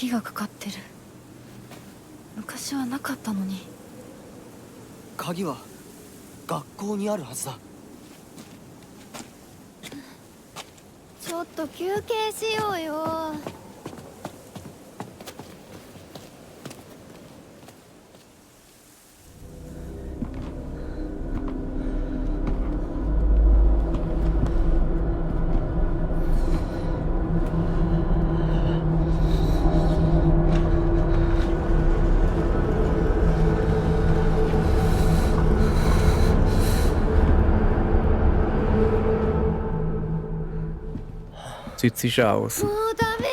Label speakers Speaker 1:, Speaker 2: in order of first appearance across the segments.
Speaker 1: 鍵がかかってる。昔はなかったのに。
Speaker 2: 鍵は学校にあるはずだ。
Speaker 3: ちょっと休憩しようよ。
Speaker 4: Sieht sicher aus.
Speaker 3: もうダメ。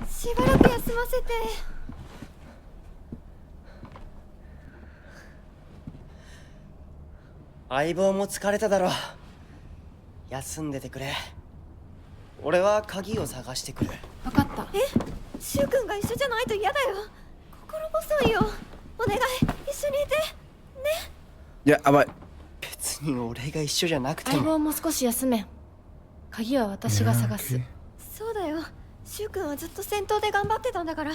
Speaker 3: しばらく休ませて。
Speaker 2: 相棒も疲れただろう。休んでてくれ。俺は鍵を探してくる。
Speaker 1: 分かった。
Speaker 3: シュウ君が一緒じゃないと嫌だよ。心細いよ。お願い、一緒にいて。ね。
Speaker 4: Ja, aber
Speaker 2: 別に俺が一緒じゃなくても。
Speaker 1: 相棒も少し休め。鍵は私が探す。
Speaker 4: Ja, okay.
Speaker 3: そうだよ。シュウ君はずっと戦闘で頑張ってたんだから。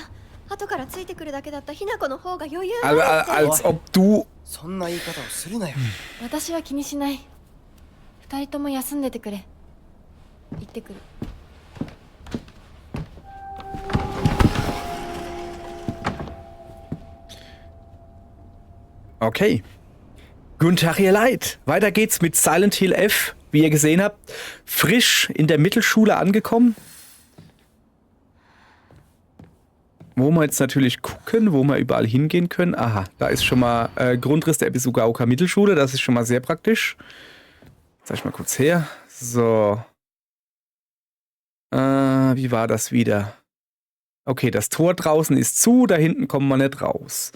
Speaker 3: 後からついてくるだけだったひな子の方が余裕があるって。
Speaker 4: als ob du.
Speaker 2: そんな言い方をするなよ。
Speaker 1: 私は気にしない。二人とも休んでてくれ。行ってくる。
Speaker 4: Okay. Guten Tag, ihr Leid. Weiter geht's mit Silent Hill F. Wie ihr gesehen habt, frisch in der Mittelschule angekommen. Wo wir jetzt natürlich gucken, wo wir überall hingehen können. Aha, da ist schon mal Grundriss der Ebisugaoka Mittelschule. Das ist schon mal sehr praktisch. Zeig ich mal kurz her. So. Wie war das wieder? Okay, das Tor draußen ist zu. Da hinten kommen wir nicht raus.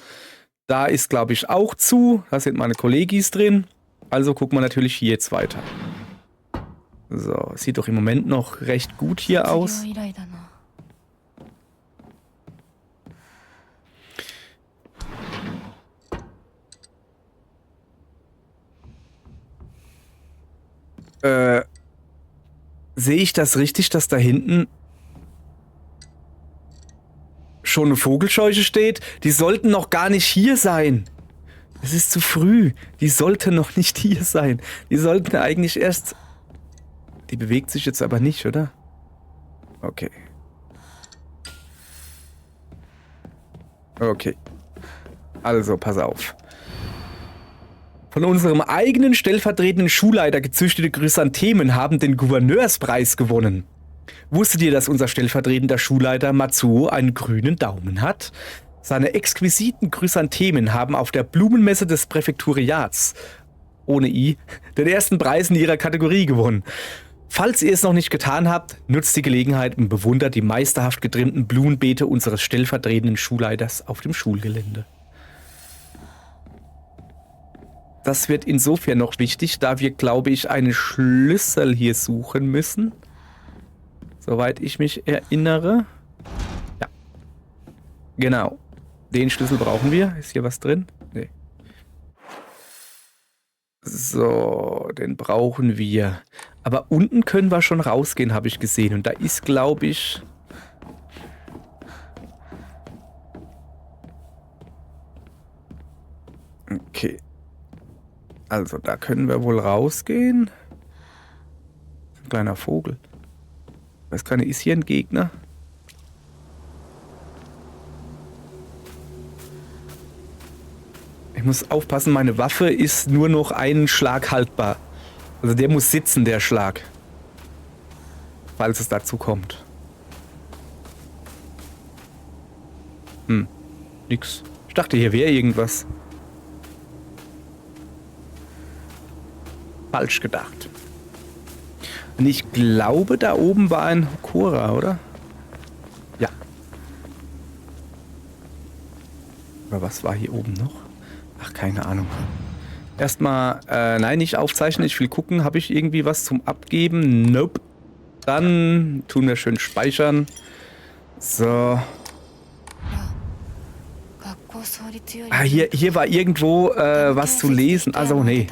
Speaker 4: Da ist, glaube ich, auch zu. Da sind meine Kollegis drin. Also gucken wir natürlich hier jetzt weiter. So, sieht doch im Moment noch recht gut hier aus. Sehe ich das richtig, dass da hinten schon eine Vogelscheuche steht? Die sollten noch gar nicht hier sein. Es ist zu früh. Die sollten noch nicht hier sein. Die sollten eigentlich erst... Die bewegt sich jetzt aber nicht, oder? Okay. Okay. Also, pass auf. Von unserem eigenen stellvertretenden Schulleiter gezüchtete Chrysanthemen haben den Gouverneurspreis gewonnen. Wusstet ihr, dass unser stellvertretender Schulleiter Matsuo einen grünen Daumen hat? Seine exquisiten Chrysanthemen haben auf der Blumenmesse des Präfekturiats, ohne I, den ersten Preis in ihrer Kategorie gewonnen. Falls ihr es noch nicht getan habt, nutzt die Gelegenheit und bewundert die meisterhaft getrimmten Blumenbeete unseres stellvertretenden Schulleiters auf dem Schulgelände. Das wird insofern noch wichtig, da wir, glaube ich, einen Schlüssel hier suchen müssen. Soweit ich mich erinnere. Ja. Genau. Den Schlüssel brauchen wir. Ist hier was drin? Nee. So, den brauchen wir. Aber unten können wir schon rausgehen, habe ich gesehen. Und da ist, glaube ich... Okay. Also, da können wir wohl rausgehen. Ein kleiner Vogel. Ich weiß gar nicht, ist hier ein Gegner? Ich muss aufpassen, meine Waffe ist nur noch einen Schlag haltbar. Also der muss sitzen, der Schlag. Falls es dazu kommt. Nix. Ich dachte, hier wäre irgendwas. Falsch gedacht. Und ich glaube, da oben war ein Hokora, oder? Ja. Aber was war hier oben noch? Ach, keine Ahnung. Erstmal, nein, nicht aufzeichnen. Ich will gucken, habe ich irgendwie was zum Abgeben? Nope. Dann tun wir schön speichern. So. Ah, hier war irgendwo was zu lesen. Also, nee.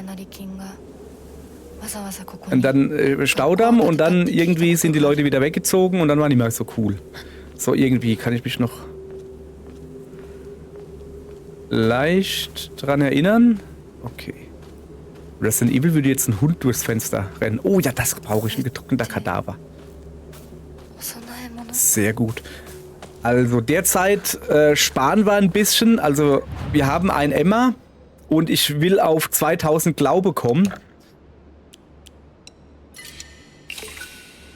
Speaker 4: Und dann Staudamm und dann irgendwie sind die Leute wieder weggezogen und dann war nicht mehr so cool. So irgendwie kann ich mich noch leicht dran erinnern. Okay. Resident Evil würde jetzt ein Hund durchs Fenster rennen. Oh ja, das brauche ich, ein getrockneter Kadaver.
Speaker 1: 供え物。
Speaker 4: Sehr gut. Also derzeit sparen wir ein bisschen. Also wir haben ein Emma und ich will auf 2000 Glaube kommen.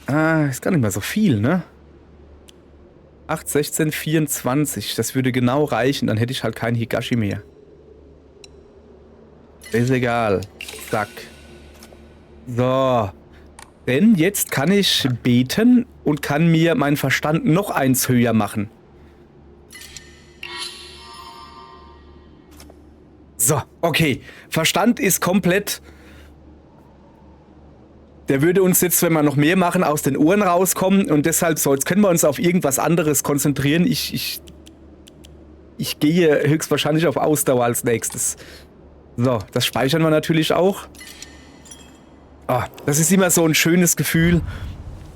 Speaker 4: Ah, ist gar nicht mehr so viel, ne? 8, 16, 24. Das würde genau reichen. Dann hätte ich halt keinen Higashi mehr. Ist egal. Zack. So. Denn jetzt kann ich beten und kann mir meinen Verstand noch eins höher machen. So, okay. Verstand ist komplett... Der würde uns jetzt, wenn wir noch mehr machen, aus den Ohren rauskommen. Und deshalb so, jetzt können wir uns auf irgendwas anderes konzentrieren. Ich gehe höchstwahrscheinlich auf Ausdauer als nächstes. So, das speichern wir natürlich auch. Ah, das ist immer so ein schönes Gefühl,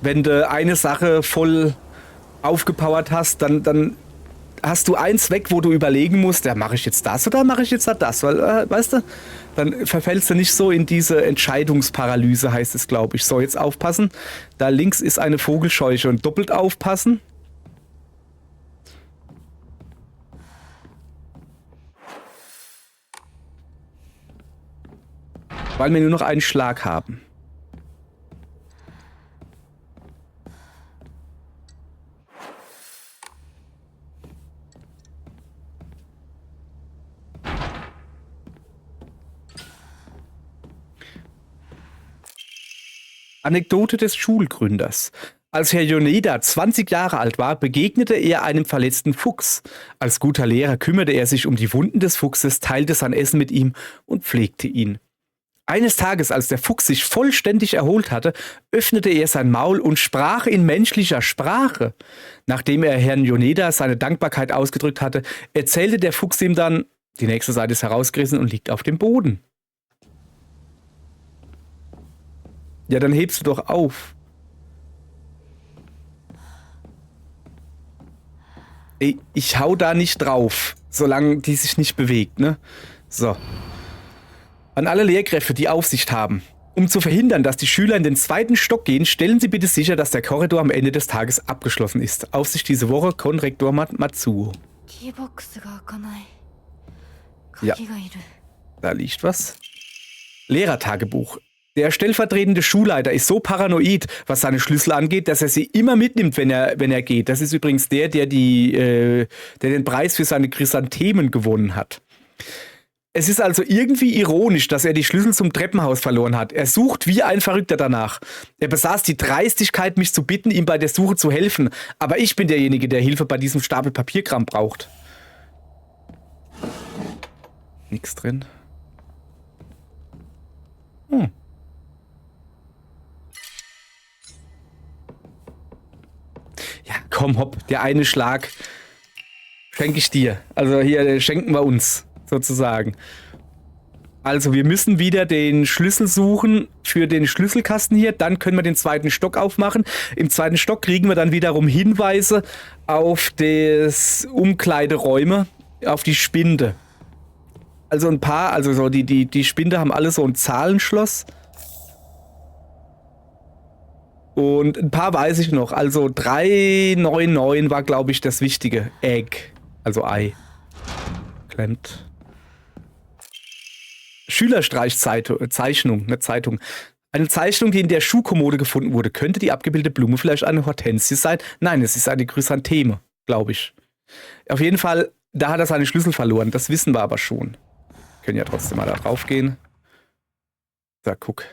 Speaker 4: wenn du eine Sache voll aufgepowert hast, dann hast du eins weg, wo du überlegen musst, ja, mache ich jetzt das oder mache ich jetzt das? Weil, weißt du, dann verfällst du nicht so in diese Entscheidungsparalyse, heißt es, glaube ich. So, jetzt aufpassen. Da links ist eine Vogelscheuche und doppelt aufpassen. Weil wir nur noch einen Schlag haben. Anekdote des Schulgründers. Als Herr Yoneda 20 Jahre alt war, begegnete er einem verletzten Fuchs. Als guter Lehrer kümmerte er sich um die Wunden des Fuchses, teilte sein Essen mit ihm und pflegte ihn. Eines Tages, als der Fuchs sich vollständig erholt hatte, öffnete er sein Maul und sprach in menschlicher Sprache. Nachdem er Herrn Yoneda seine Dankbarkeit ausgedrückt hatte, erzählte der Fuchs ihm dann, die nächste Seite ist herausgerissen und liegt auf dem Boden. Ja, dann hebst du doch auf. Ey, ich hau da nicht drauf, solange die sich nicht bewegt, ne? So. An alle Lehrkräfte, die Aufsicht haben. Um zu verhindern, dass die Schüler in den 2. Stock gehen, stellen Sie bitte sicher, dass der Korridor am Ende des Tages abgeschlossen ist. Aufsicht diese Woche, Konrektor Matsuo.
Speaker 1: キーボックスが開かない。
Speaker 4: Ja.
Speaker 1: 鍵がいる。
Speaker 4: Da liegt was. Lehrertagebuch. Der stellvertretende Schulleiter ist so paranoid, was seine Schlüssel angeht, dass er sie immer mitnimmt, wenn er geht. Das ist übrigens der den Preis für seine Chrysanthemen gewonnen hat. Es ist also irgendwie ironisch, dass er die Schlüssel zum Treppenhaus verloren hat. Er sucht wie ein Verrückter danach. Er besaß die Dreistigkeit, mich zu bitten, ihm bei der Suche zu helfen. Aber ich bin derjenige, der Hilfe bei diesem Stapel Papierkram braucht. Nix drin. Ja, komm, hopp, der eine Schlag schenke ich dir. Also hier schenken wir uns, sozusagen. Also wir müssen wieder den Schlüssel suchen für den Schlüsselkasten hier. Dann können wir den 2. Stock aufmachen. Im 2. Stock kriegen wir dann wiederum Hinweise auf das Umkleideräume, auf die Spinde. Also ein paar, also so die Spinde haben alle so ein Zahlenschloss. Und ein paar weiß ich noch. Also 399 war, glaube ich, das Wichtige. Egg. Also Ei. Klemmt. Schülerstreichzeichnung, eine Zeitung. Eine Zeichnung, die in der Schuhkommode gefunden wurde. Könnte die abgebildete Blume vielleicht eine Hortensie sein? Nein, es ist eine Chrysantheme, glaube ich. Auf jeden Fall, da hat er seine Schlüssel verloren. Das wissen wir aber schon. Können ja trotzdem mal da drauf gehen. Da, guck.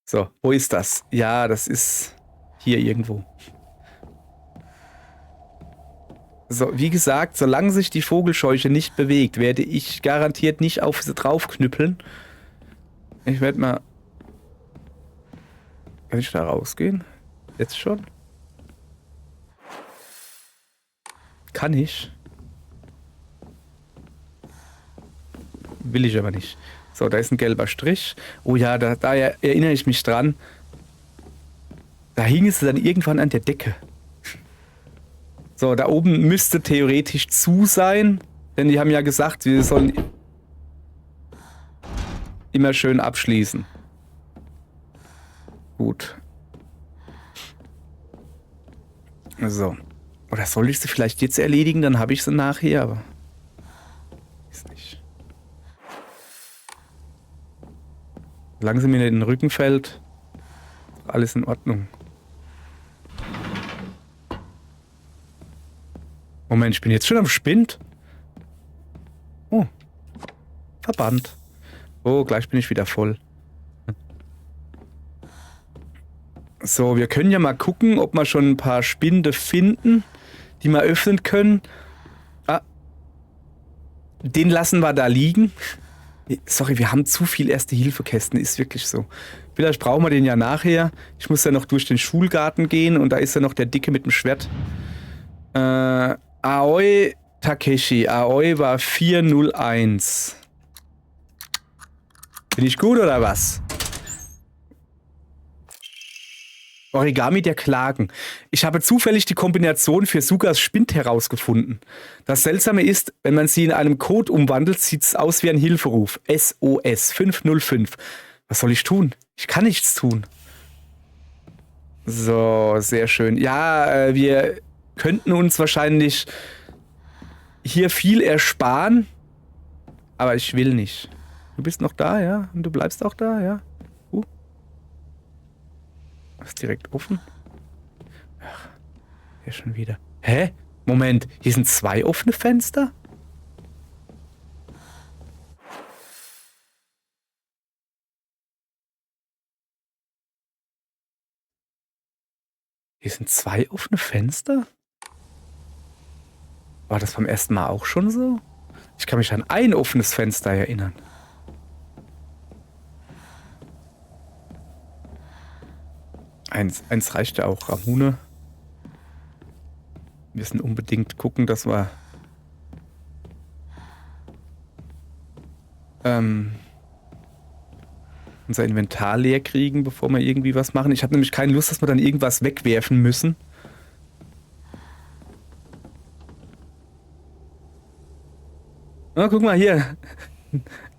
Speaker 4: So, wo ist das? Ja, das ist hier irgendwo. So, wie gesagt, solange sich die Vogelscheuche nicht bewegt, werde ich garantiert nicht auf sie draufknüppeln. Ich werde mal... Kann ich da rausgehen? Jetzt schon? Kann ich? Will ich aber nicht. So, da ist ein gelber Strich. Oh ja, da erinnere ich mich dran. Da hing es dann irgendwann an der Decke. So, da oben müsste theoretisch zu sein, denn die haben ja gesagt, wir sollen immer schön abschließen. Gut. So. Oder soll ich sie vielleicht jetzt erledigen, dann habe ich sie nachher, aber ist nicht. Solange sie mir in den Rücken fällt, alles in Ordnung. Moment, ich bin jetzt schon am Spind. Oh. Verband. Oh, gleich bin ich wieder voll. So, wir können ja mal gucken, ob wir schon ein paar Spinde finden, die wir öffnen können. Ah. Den lassen wir da liegen. Sorry, wir haben zu viel Erste-Hilfe-Kästen, ist wirklich so. Vielleicht brauchen wir den ja nachher. Ich muss ja noch durch den Schulgarten gehen und da ist ja noch der Dicke mit dem Schwert. Aoi Takeshi. Aoi war 401. Bin ich gut oder was? Origami der Klagen. Ich habe zufällig die Kombination für Sugas Spind herausgefunden. Das Seltsame ist, wenn man sie in einem Code umwandelt, sieht es aus wie ein Hilferuf. SOS 505. Was soll ich tun? Ich kann nichts tun. So, sehr schön. Ja, wir könnten uns wahrscheinlich hier viel ersparen, aber ich will nicht. Du bist noch da, ja? Und du bleibst auch da, ja? Ist direkt offen. Ach, hier schon wieder. Hä? Moment, hier sind 2 offene Fenster? Hier sind 2 offene Fenster? War das beim ersten Mal auch schon so? Ich kann mich an ein offenes Fenster erinnern. Eins reicht ja auch, Ramune. Wir müssen unbedingt gucken, dass wir unser Inventar leer kriegen, bevor wir irgendwie was machen. Ich habe nämlich keine Lust, dass wir dann irgendwas wegwerfen müssen. Ah, guck mal hier.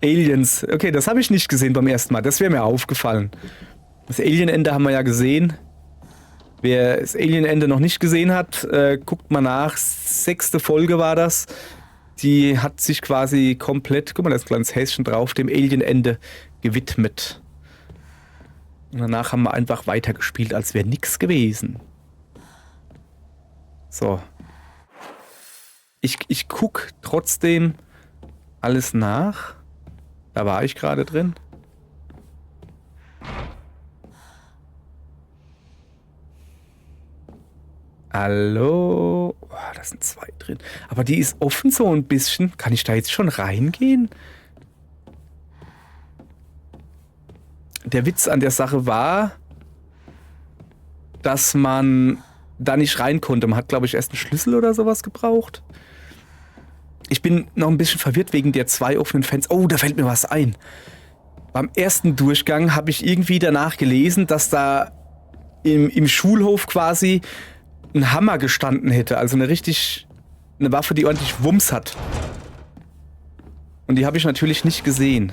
Speaker 4: Aliens. Okay, das habe ich nicht gesehen beim ersten Mal. Das wäre mir aufgefallen. Das Alien-Ende haben wir ja gesehen. Wer das Alien-Ende noch nicht gesehen hat, guckt mal nach. 6. Folge war das. Die hat sich quasi komplett, guck mal, da ist ein kleines Häschen drauf, dem Alien-Ende gewidmet. Und danach haben wir einfach weitergespielt, als wäre nichts gewesen. So. Ich guck trotzdem alles nach. Da war ich gerade drin. Hallo? Oh, da sind 2 drin. Aber die ist offen so ein bisschen. Kann ich da jetzt schon reingehen? Der Witz an der Sache war, dass man da nicht rein konnte. Man hat, glaube ich, erst einen Schlüssel oder sowas gebraucht. Ich bin noch ein bisschen verwirrt wegen der 2 offenen Fenster. Oh, da fällt mir was ein. Beim ersten Durchgang habe ich irgendwie danach gelesen, dass da im Schulhof quasi ein Hammer gestanden hätte. Also eine Waffe, die ordentlich Wumms hat. Und die habe ich natürlich nicht gesehen.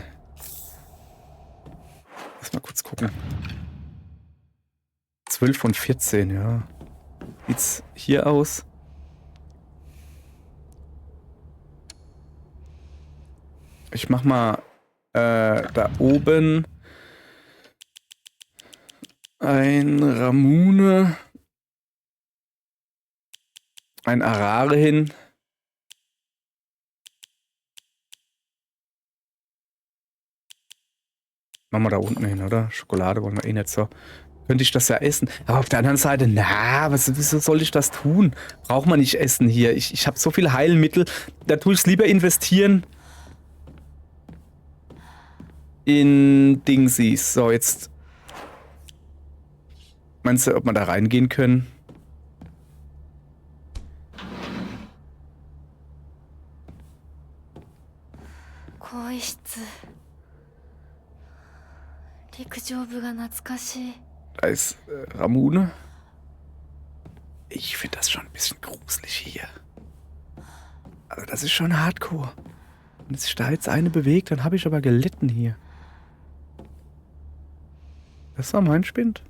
Speaker 4: Lass mal kurz gucken. 12 von 14, ja. Sieht's hier aus? Ich mach mal da oben ein Ramune, ein Arare hin. Machen wir da unten hin, oder? Schokolade wollen wir eh nicht so. Könnte ich das ja essen. Aber auf der anderen Seite, wieso soll ich das tun? Braucht man nicht essen hier. Ich habe so viel Heilmittel. Da tue ich es lieber investieren in Dingsies. So, jetzt. Meinst du, ob wir da reingehen können? Da ist Ramune. Ich finde das schon ein bisschen gruselig hier. Also das ist schon hardcore. Wenn sich da jetzt eine bewegt, dann habe ich aber gelitten hier. Das war mein Spind.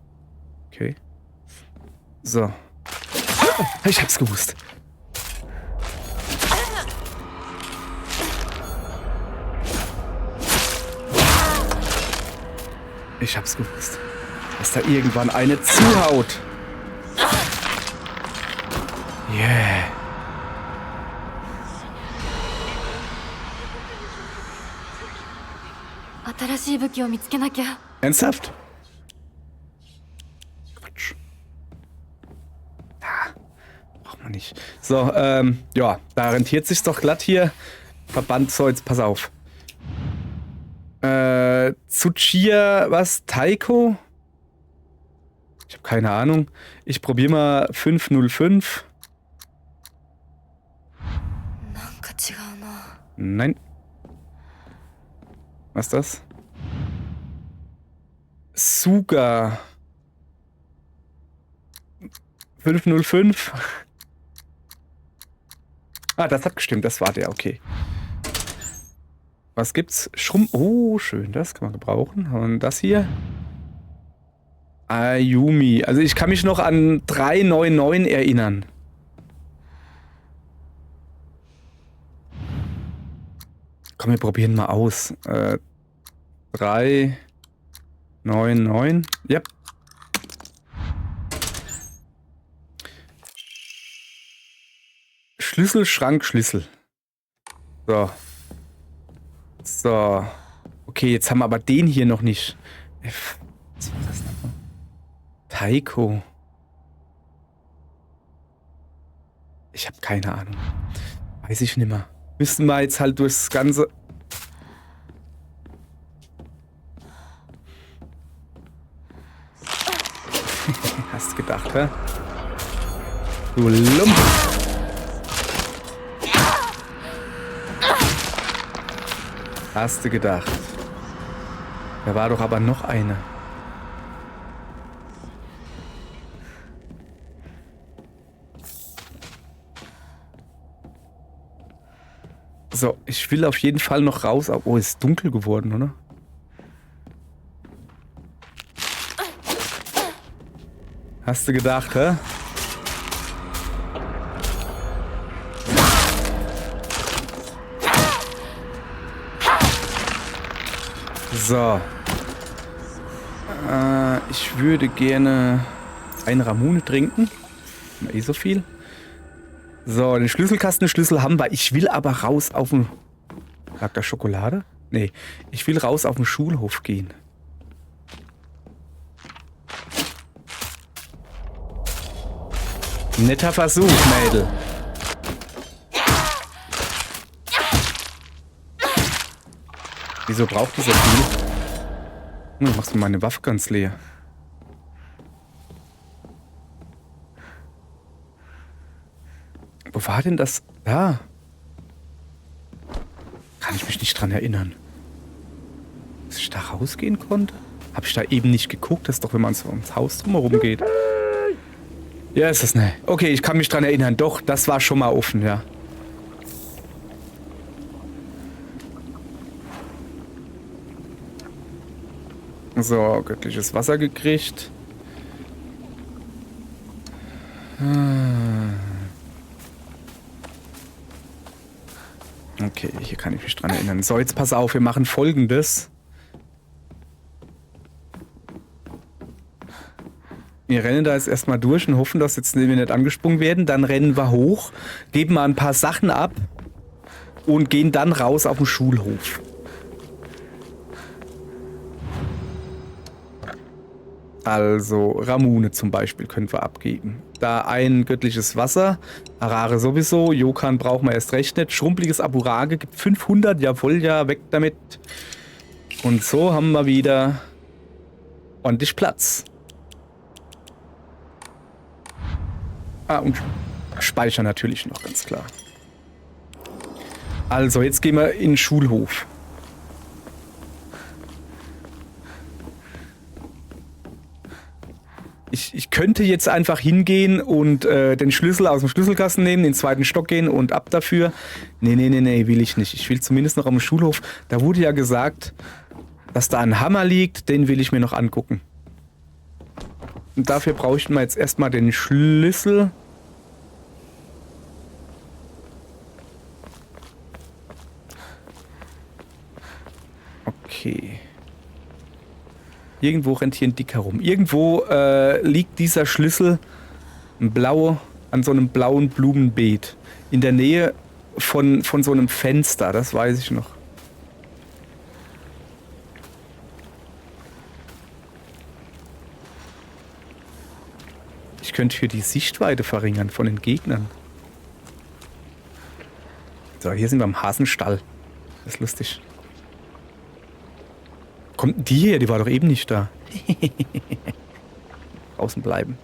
Speaker 4: Okay. So. Ich hab's gewusst. Ich hab's gewusst. Dass da irgendwann eine zuhaut. Yeah. Ernsthaft? Quatsch. Ja, braucht man nicht. So, ja, da rentiert sich's doch glatt hier. Verband, so, jetzt pass auf. Tsuchiya, was? Taiko? Ich habe keine Ahnung. Ich probiere mal 505. Nein. Was ist das? Suga. 505. Ah, das hat gestimmt. Das war der, okay. Was gibt's? Oh, schön. Das kann man gebrauchen. Und das hier? Ayumi. Also ich kann mich noch an 399 erinnern. Komm, wir probieren mal aus. 399. Ja. Schlüssel, Schrank, Schlüssel. So. So. Okay, jetzt haben wir aber den hier noch nicht. Was war das nochmal? Taiko. Ich habe keine Ahnung. Weiß ich nicht mehr. Müssen wir jetzt halt durchs Ganze... Hast gedacht, hä? Du Lump! Hast du gedacht. Da war doch aber noch eine. So, ich will auf jeden Fall noch raus. Oh, ist dunkel geworden, oder? Hast du gedacht, hä? So. Ich würde gerne einen Ramune trinken. Eh so viel. So, den Schlüsselkasten-Schlüssel haben wir. Ich will aber raus auf den... Lag da Schokolade? Nee. Ich will raus auf den Schulhof gehen. Netter Versuch, Mädel. Wieso braucht die so viel? Hm, machst du meine Waffe ganz leer. Wo war denn das? Da. Kann ich mich nicht dran erinnern. Dass ich da rausgehen konnte? Habe ich da eben nicht geguckt? Das ist doch, wenn man so ums Haus drumherum geht. Ja, ist das ne. Okay, ich kann mich dran erinnern. Doch, das war schon mal offen, ja. So, göttliches Wasser gekriegt. Okay, hier kann ich mich dran erinnern. So, jetzt pass auf, wir machen Folgendes. Wir rennen da jetzt erstmal durch und hoffen, dass jetzt wir nicht angesprungen werden. Dann rennen wir hoch, geben mal ein paar Sachen ab und gehen dann raus auf den Schulhof. Also Ramune zum Beispiel können wir abgeben. Da ein göttliches Wasser, Arare sowieso, Yokan brauchen wir erst recht nicht. Schrumpeliges Aburage gibt 500, jawohl, ja, weg damit. Und so haben wir wieder ordentlich Platz. Ah, und Speicher natürlich noch, ganz klar. Also, jetzt gehen wir in den Schulhof. Ich könnte jetzt einfach hingehen und den Schlüssel aus dem Schlüsselkasten nehmen, in den zweiten Stock gehen und ab dafür. Nee, will ich nicht. Ich will zumindest noch am Schulhof. Da wurde ja gesagt, dass da ein Hammer liegt, den will ich mir noch angucken. Und dafür bräuchten wir jetzt erstmal den Schlüssel. Okay. Irgendwo rennt hier ein Dicker rum. Irgendwo liegt dieser Schlüssel an so einem blauen Blumenbeet. In der Nähe von so einem Fenster, das weiß ich noch. Ich könnte hier die Sichtweite verringern von den Gegnern. So, hier sind wir am Hasenstall. Das ist lustig. Kommt die hier? Die war doch eben nicht da. Draußen bleiben.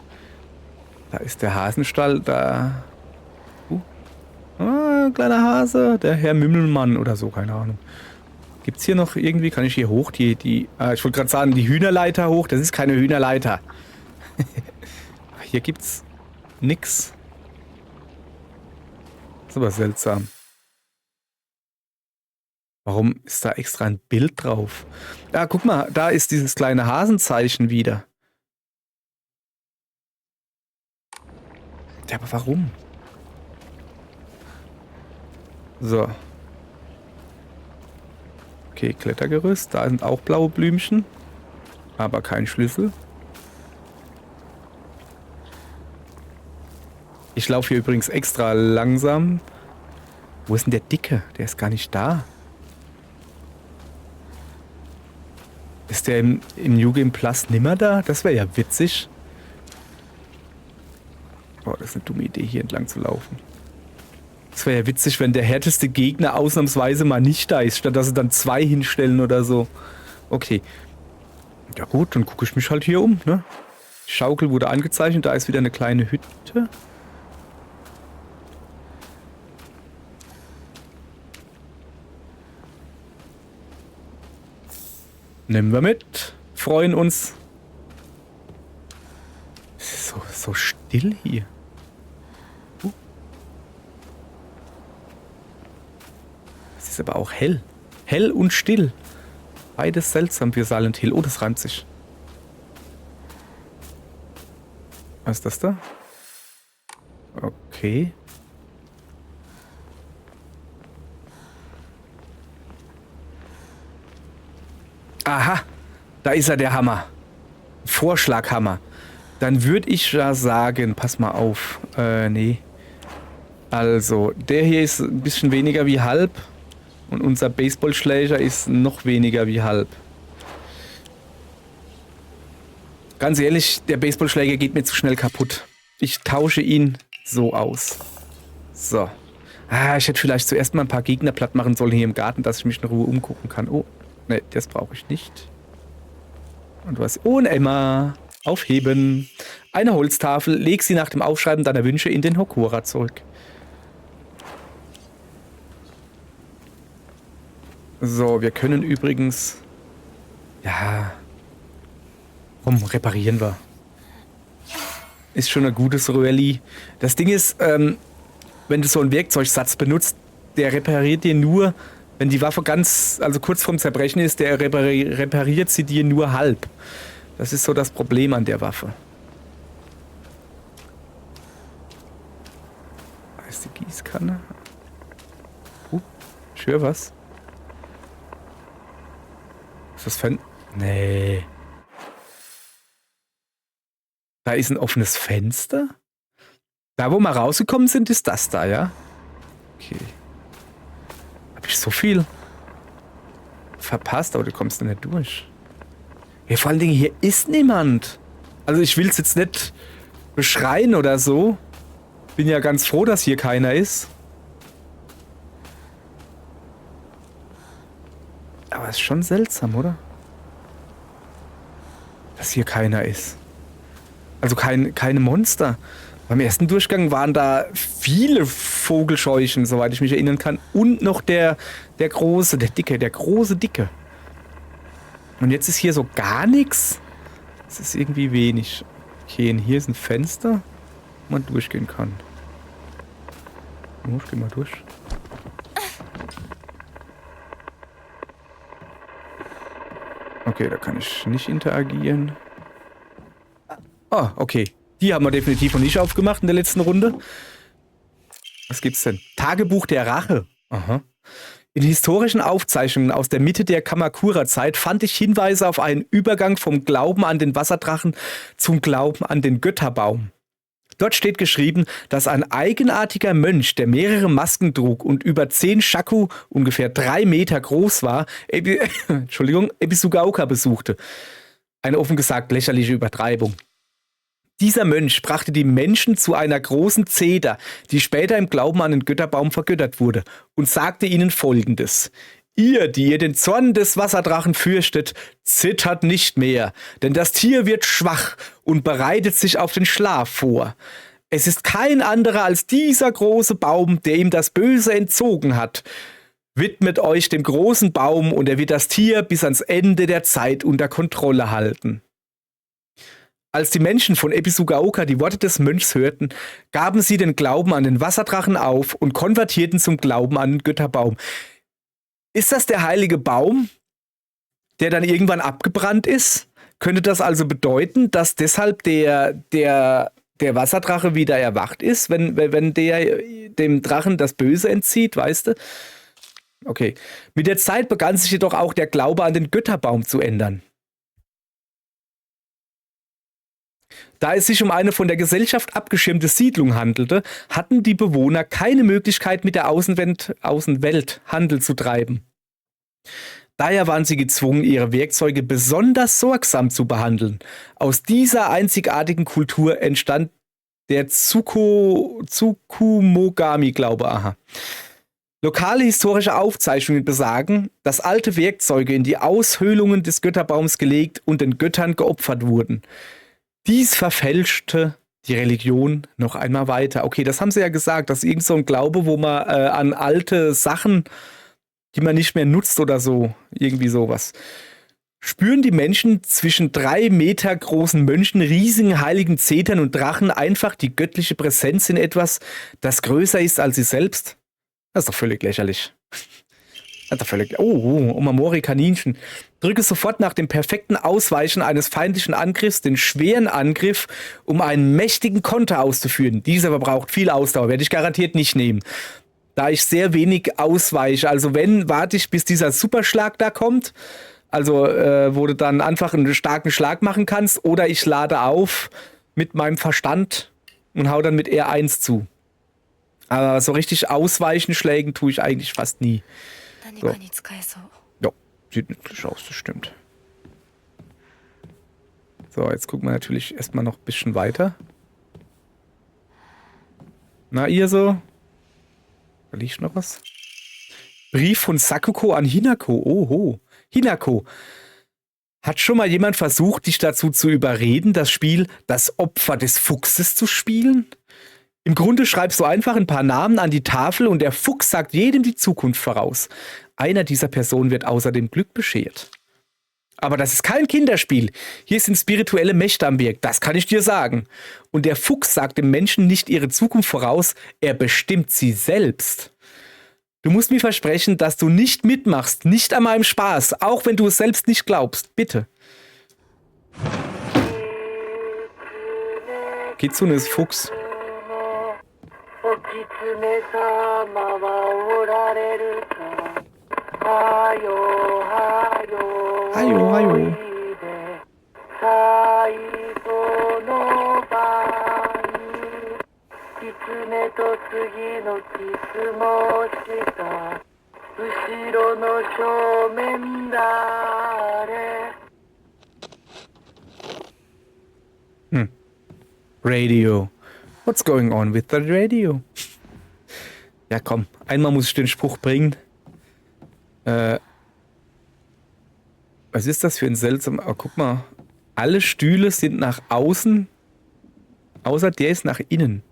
Speaker 4: Da ist der Hasenstall, da... kleiner Hase. Der Herr Mümmelmann oder so, keine Ahnung. Gibt's hier noch irgendwie, kann ich hier hoch, ich wollte gerade sagen, die Hühnerleiter hoch. Das ist keine Hühnerleiter. Hier gibt's nix. Das ist aber seltsam. Warum ist da extra ein Bild drauf? Ja, guck mal, da ist dieses kleine Hasenzeichen wieder. Ja, aber warum? So. Okay, Klettergerüst. Da sind auch blaue Blümchen. Aber kein Schlüssel. Ich laufe hier übrigens extra langsam. Wo ist denn der Dicke? Der ist gar nicht da. Ist der im New Game Plus nimmer da? Das wäre ja witzig. Boah, das ist eine dumme Idee, hier entlang zu laufen. Das wäre ja witzig, wenn der härteste Gegner ausnahmsweise mal nicht da ist, statt dass sie dann 2 hinstellen oder so. Okay. Ja gut, dann gucke ich mich halt hier um, ne? Die Schaukel wurde angezeichnet, da ist wieder eine kleine Hütte. Nehmen wir mit. Freuen uns. Es ist so still hier. Es ist aber auch hell. Hell und still. Beides seltsam für Silent Hill. Oh, das reimt sich. Was ist das da? Okay. Aha, da ist er, der Hammer. Vorschlaghammer. Dann würde ich ja sagen, pass mal auf. Nee. Also, der hier ist ein bisschen weniger wie halb. Und unser Baseballschläger ist noch weniger wie halb. Ganz ehrlich, der Baseballschläger geht mir zu schnell kaputt. Ich tausche ihn so aus. So. Ich hätte vielleicht zuerst mal ein paar Gegner platt machen sollen hier im Garten, dass ich mich in Ruhe umgucken kann. Oh. Ne, das brauche ich nicht. Und was? Oh, ein Emma. Aufheben. Eine Holztafel. Leg sie nach dem Aufschreiben deiner Wünsche in den Hokora zurück. So, wir können übrigens... Ja... Komm, reparieren wir. Ist schon ein gutes Röhrli. Das Ding ist, wenn du so einen Werkzeugsatz benutzt, der repariert dir nur... Wenn die Waffe also kurz vorm Zerbrechen ist, der repariert sie dir nur halb. Das ist so das Problem an der Waffe. Da ist die Gießkanne. Ich höre was. Ist das Fenster? Nee. Da ist ein offenes Fenster? Da, wo wir rausgekommen sind, ist das da, ja? Okay. Hab ich so viel verpasst, aber du kommst da nicht durch. Ja, vor allen Dingen, hier ist niemand. Also ich will es jetzt nicht beschreien oder so. Bin ja ganz froh, dass hier keiner ist. Aber es ist schon seltsam, oder? Dass hier keiner ist. Also keine Monster. Beim ersten Durchgang waren da viele Vogelscheuchen, soweit ich mich erinnern kann. Und noch der große Dicke. Und jetzt ist hier so gar nichts. Das ist irgendwie wenig. Okay, und hier ist ein Fenster, wo man durchgehen kann. Oh, ich geh mal durch. Okay, da kann ich nicht interagieren. Ah, okay. Die haben wir definitiv noch nicht aufgemacht in der letzten Runde. Was gibt's denn? Tagebuch der Rache. Aha. In historischen Aufzeichnungen aus der Mitte der Kamakura-Zeit fand ich Hinweise auf einen Übergang vom Glauben an den Wasserdrachen zum Glauben an den Götterbaum. Dort steht geschrieben, dass ein eigenartiger Mönch, der mehrere Masken trug und über 10 Shaku, ungefähr 3 Meter groß war, Ebisugaoka besuchte. Eine offen gesagt lächerliche Übertreibung. Dieser Mönch brachte die Menschen zu einer großen Zeder, die später im Glauben an den Götterbaum vergöttert wurde, und sagte ihnen Folgendes: Ihr, die ihr den Zorn des Wasserdrachen fürchtet, zittert nicht mehr, denn das Tier wird schwach und bereitet sich auf den Schlaf vor. Es ist kein anderer als dieser große Baum, der ihm das Böse entzogen hat. Widmet euch dem großen Baum und er wird das Tier bis ans Ende der Zeit unter Kontrolle halten. Als die Menschen von Ebisugaoka die Worte des Mönchs hörten, gaben sie den Glauben an den Wasserdrachen auf und konvertierten zum Glauben an den Götterbaum. Ist das der heilige Baum, der dann irgendwann abgebrannt ist? Könnte das also bedeuten, dass deshalb der Wasserdrache wieder erwacht ist, wenn der dem Drachen das Böse entzieht, weißt du? Okay. Mit der Zeit begann sich jedoch auch der Glaube an den Götterbaum zu ändern. Da es sich um eine von der Gesellschaft abgeschirmte Siedlung handelte, hatten die Bewohner keine Möglichkeit, mit der Außenwelt Handel zu treiben. Daher waren sie gezwungen, ihre Werkzeuge besonders sorgsam zu behandeln. Aus dieser einzigartigen Kultur entstand der Tsukumogami-Glaube. Aha. Lokale historische Aufzeichnungen besagen, dass alte Werkzeuge in die Aushöhlungen des Götterbaums gelegt und den Göttern geopfert wurden. Dies verfälschte die Religion noch einmal weiter. Okay, das haben sie ja gesagt, das ist irgend so ein Glaube, wo man an alte Sachen, die man nicht mehr nutzt oder so, irgendwie sowas. Spüren die Menschen zwischen 3 Meter großen Mönchen, riesigen heiligen Zetern und Drachen einfach die göttliche Präsenz in etwas, das größer ist als sie selbst? Das ist doch völlig lächerlich. Das ist doch völlig... Oh, Omamori Kaninchen. Drücke sofort nach dem perfekten Ausweichen eines feindlichen Angriffs den schweren Angriff, um einen mächtigen Konter auszuführen. Dieser aber braucht viel Ausdauer, werde ich garantiert nicht nehmen. Da ich sehr wenig ausweiche. Also wenn, warte ich, bis dieser Superschlag da kommt. Also, wo du dann einfach einen starken Schlag machen kannst. Oder ich lade auf mit meinem Verstand und hau dann mit R1 zu. Aber so richtig ausweichen Schlägen tue ich eigentlich fast nie. So. Ja, sieht nützlich aus, das stimmt. So, jetzt gucken wir natürlich erstmal noch ein bisschen weiter. Na, ihr so? Da liegt noch was. Brief von Sakuko an Hinako. Oho. Hinako. Hat schon mal jemand versucht, dich dazu zu überreden, das Spiel Das Opfer des Fuchses zu spielen? Im Grunde schreibst du einfach ein paar Namen an die Tafel und der Fuchs sagt jedem die Zukunft voraus. Einer dieser Personen wird außerdem Glück beschert. Aber das ist kein Kinderspiel. Hier sind spirituelle Mächte am Werk, das kann ich dir sagen. Und der Fuchs sagt dem Menschen nicht ihre Zukunft voraus, er bestimmt sie selbst. Du musst mir versprechen, dass du nicht mitmachst, nicht an meinem Spaß, auch wenn du es selbst nicht glaubst. Bitte. Kitsune ist Fuchs. Hajo, hajo. Radio. What's going on with the radio? Ja, komm. Einmal muss ich den Spruch bringen. Was ist das für ein seltsamer... Oh, guck mal. Alle Stühle sind nach außen, außer der ist nach innen.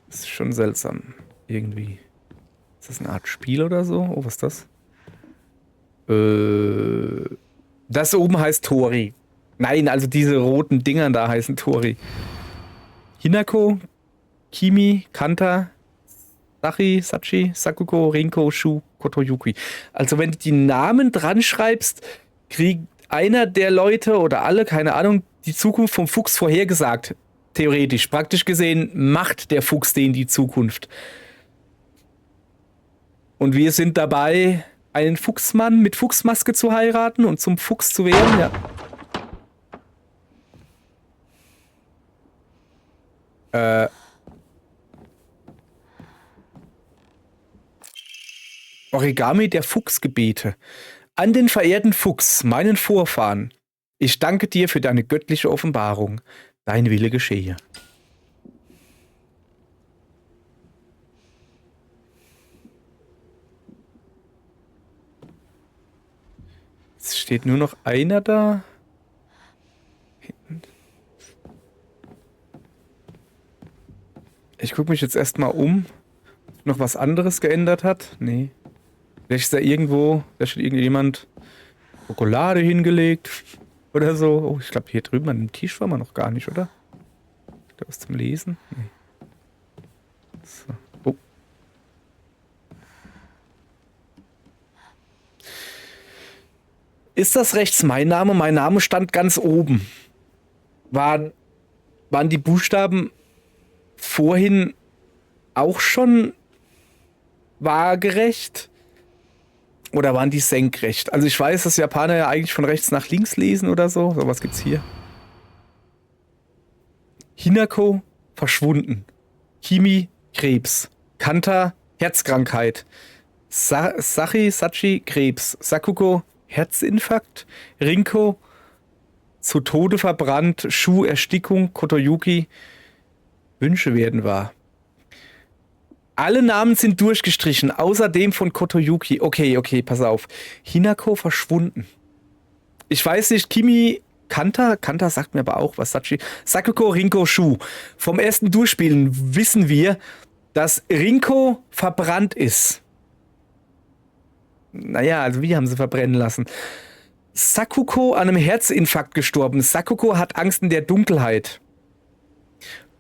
Speaker 4: Das ist schon seltsam. Irgendwie. Ist das eine Art Spiel oder so? Oh, was ist das? Das oben heißt Tori. Nein, also diese roten Dinger da heißen Tori. Hinako, Kimi, Kanta, Sachi, Sakuko, Rinko, Shu, Kotoyuki. Also wenn du die Namen dran schreibst, kriegt einer der Leute oder alle, keine Ahnung, die Zukunft vom Fuchs vorhergesagt. Theoretisch. Praktisch gesehen macht der Fuchs denen die Zukunft. Und wir sind dabei, einen Fuchsmann mit Fuchsmaske zu heiraten und zum Fuchs zu werden, ja. Origami der Fuchsgebete. An den verehrten Fuchs, meinen Vorfahren, ich danke dir für deine göttliche Offenbarung. Dein Wille geschehe. Es steht nur noch einer da. Hinten. Ich gucke mich jetzt erstmal um. Ob noch was anderes geändert hat? Nee. Vielleicht ist da irgendwo, da steht irgendjemand Schokolade hingelegt oder so. Oh, ich glaube, hier drüben an dem Tisch waren wir noch gar nicht, oder? Da was zum Lesen? Nee. So. Oh. Ist das rechts mein Name? Mein Name stand ganz oben. Waren die Buchstaben vorhin auch schon waagerecht? Oder waren die senkrecht? Also ich weiß, dass Japaner ja eigentlich von rechts nach links lesen oder so. So, was gibt's hier? Hinako, verschwunden. Kimi, Krebs. Kanta, Herzkrankheit. Sachi, Krebs. Sakuko, Herzinfarkt. Rinko, zu Tode verbrannt. Shu, Erstickung. Kotoyuki, Wünsche werden wahr. Alle Namen sind durchgestrichen, außer dem von Kotoyuki. Okay, pass auf. Hinako verschwunden. Ich weiß nicht, Kimi, Kanta sagt mir aber auch was. Sakuko, Rinko, Shu. Vom ersten Durchspielen wissen wir, dass Rinko verbrannt ist. Naja, also wie haben sie verbrennen lassen? Sakuko an einem Herzinfarkt gestorben. Sakuko hat Angst in der Dunkelheit.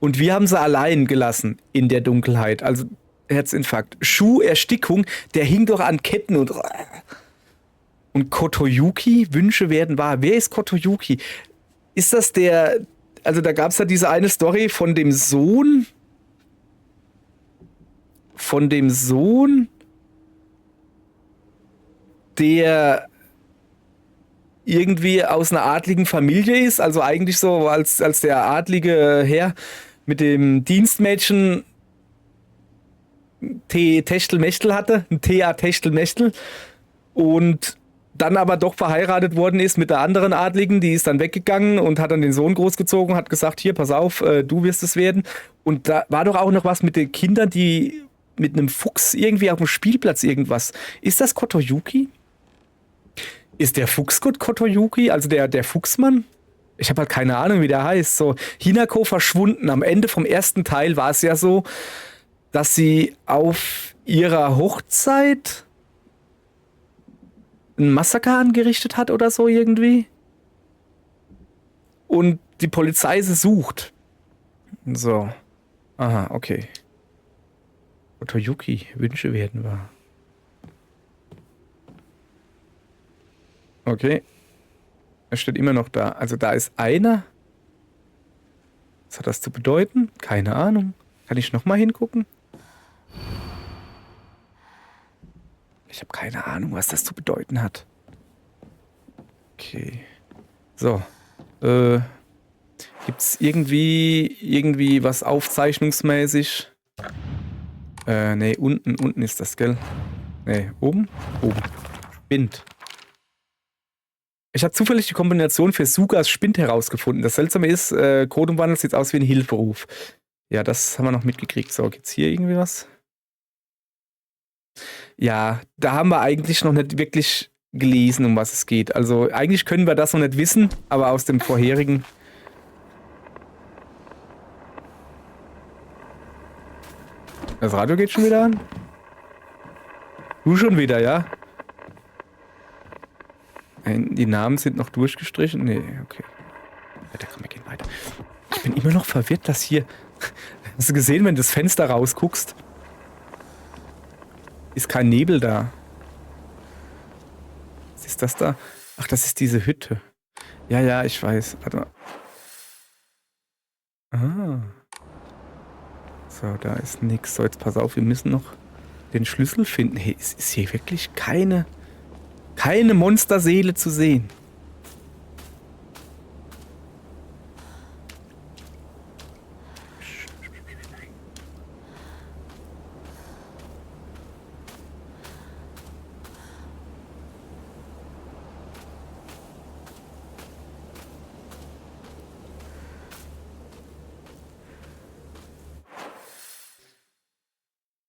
Speaker 4: Und wir haben sie allein gelassen in der Dunkelheit. Also Herzinfarkt. Shu, Erstickung, der hing doch an Ketten und Kotoyuki, Wünsche werden wahr. Wer ist Kotoyuki? Ist das der, also da gab es ja diese eine Story von dem Sohn, der irgendwie aus einer adligen Familie ist, also eigentlich so als der adlige Herr mit dem Dienstmädchen Techtelmechtel hatte, ein Thea Techtelmechtel, und dann aber doch verheiratet worden ist mit der anderen Adligen, die ist dann weggegangen und hat dann den Sohn großgezogen, hat gesagt, hier, pass auf, du wirst es werden. Und da war doch auch noch was mit den Kindern, die mit einem Fuchs irgendwie auf dem Spielplatz irgendwas. Ist das Kotoyuki? Ist der Fuchsgott Kotoyuki, also der Fuchsmann? Ich habe halt keine Ahnung, wie der heißt. So, Hinako verschwunden. Am Ende vom ersten Teil war es ja so, dass sie auf ihrer Hochzeit ein Massaker angerichtet hat oder so irgendwie. Und die Polizei sie sucht. So. Aha, okay. Kotoyuki, Wünsche werden wahr. Okay. Er steht immer noch da. Also da ist einer. Was hat das zu bedeuten? Keine Ahnung. Kann ich nochmal hingucken? Ich habe keine Ahnung, was das zu bedeuten hat. Okay. So. Gibt's irgendwie was aufzeichnungsmäßig? Nee, unten ist das, gell? Nee, oben? Oben. Spind. Ich habe zufällig die Kombination für Sugas Spind herausgefunden. Das Seltsame ist, Codumwandel sieht aus wie ein Hilferuf. Ja, das haben wir noch mitgekriegt. So, gibt's hier irgendwie was? Ja, da haben wir eigentlich noch nicht wirklich gelesen, um was es geht. Also eigentlich können wir das noch nicht wissen, aber aus dem vorherigen... Das Radio geht schon wieder an? Du schon wieder, ja? Die Namen sind noch durchgestrichen? Nee, okay. Weiter, komm, wir gehen weiter. Ich bin immer noch verwirrt, dass hier... Hast du gesehen, wenn du das Fenster rausguckst? Ist kein Nebel da. Was ist das da? Ach, das ist diese Hütte. Ja, ja, ich weiß. Warte mal. Ah. So, da ist nix. So, jetzt pass auf, wir müssen noch den Schlüssel finden. Hey, es ist hier wirklich keine Monsterseele zu sehen.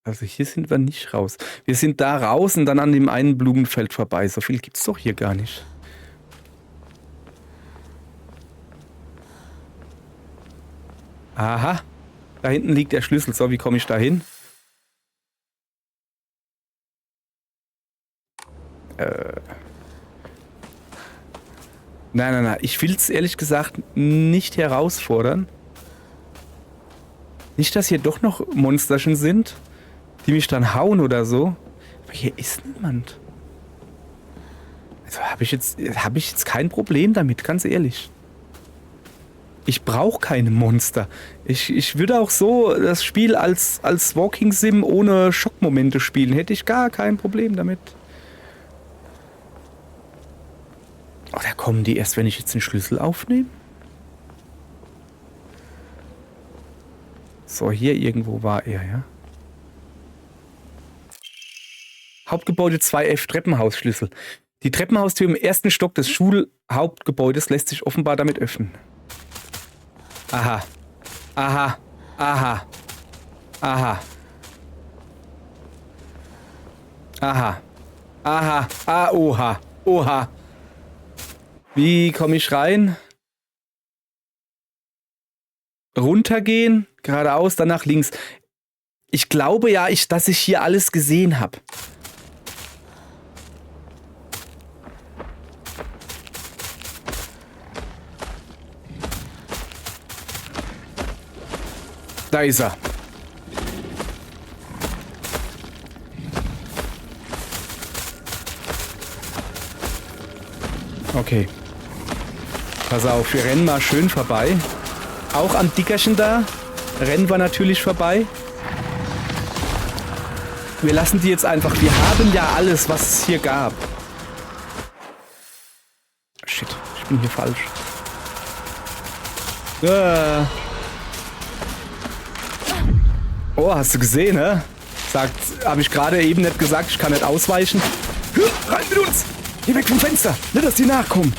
Speaker 4: Also hier sind wir nicht raus. Wir sind da raus und dann an dem einen Blumenfeld vorbei. So viel gibt's doch hier gar nicht. Aha. Da hinten liegt der Schlüssel. So, wie komme ich da hin? Nein. Ich will es ehrlich gesagt nicht herausfordern. Nicht, dass hier doch noch Monsterchen sind, die mich dann hauen oder so. Aber hier ist niemand. Also habe ich jetzt kein Problem damit, ganz ehrlich. Ich brauche keine Monster. Ich würde auch so das Spiel als Walking Sim ohne Schockmomente spielen. Hätte ich gar kein Problem damit. Oder kommen die erst, wenn ich jetzt den Schlüssel aufnehme? So, hier irgendwo war er, ja. Hauptgebäude 2F, Treppenhausschlüssel. Die Treppenhaustür im ersten Stock des Schulhauptgebäudes lässt sich offenbar damit öffnen. Aha. Aha. Aha. Aha. Aha. Aha. Ah, oha. Oha. Wie komme ich rein? Runtergehen, geradeaus, dann nach links. Ich glaube ja, dass ich hier alles gesehen habe. Da ist er. Okay. Pass auf, wir rennen mal schön vorbei. Auch am Dickerchen da. Rennen wir natürlich vorbei. Wir lassen die jetzt einfach. Wir haben ja alles, was es hier gab. Shit, ich bin hier falsch. Oh, hast du gesehen, hä? Habe ich gerade eben nicht gesagt, ich kann nicht ausweichen. Rein mit uns! Geh weg vom Fenster! Nicht, dass die nachkommen!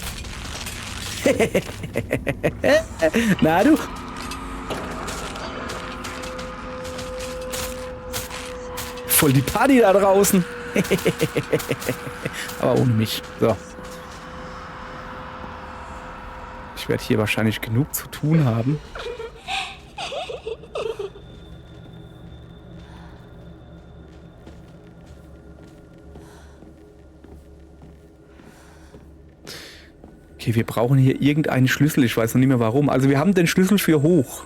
Speaker 4: Na du? Voll die Party da draußen. Aber ohne mich. So. Ich werde hier wahrscheinlich genug zu tun haben. Okay, wir brauchen hier irgendeinen Schlüssel. Ich weiß noch nicht mehr warum. Also wir haben den Schlüssel für hoch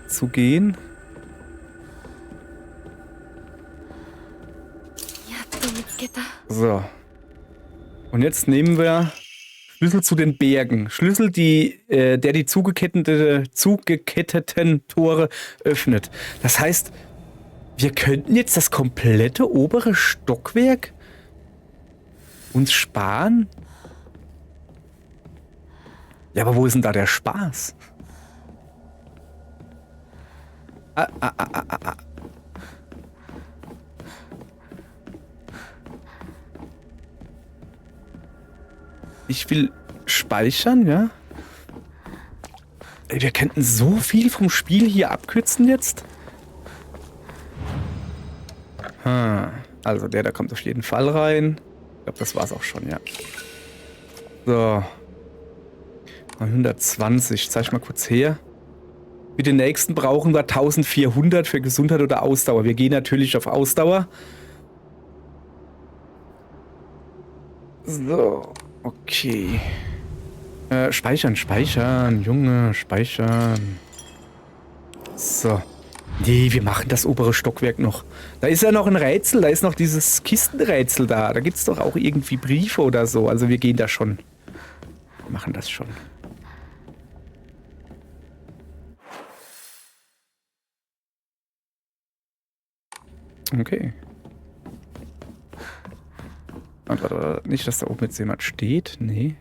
Speaker 4: zu gehen. So. Und jetzt nehmen wir Schlüssel zu den Bergen. Schlüssel, der die zugeketteten Tore öffnet. Das heißt, wir könnten jetzt das komplette obere Stockwerk uns sparen. Ja, aber wo ist denn da der Spaß? Ich will speichern, ja? Ey, wir könnten so viel vom Spiel hier abkürzen jetzt. Also der da kommt auf jeden Fall rein. Ich glaube, das war's auch schon, ja. So. 120, zeig ich mal kurz her. Mit den nächsten brauchen wir 1400 für Gesundheit oder Ausdauer. Wir gehen natürlich auf Ausdauer. So. Okay. Speichern, Junge, speichern. So. Nee, wir machen das obere Stockwerk noch. Da ist ja noch ein Rätsel, da ist noch dieses Kistenrätsel da. Da gibt es doch auch irgendwie Briefe oder so. Also wir gehen da schon. Wir machen das schon. Okay. Warte, nicht, dass da oben jetzt jemand steht. Nee.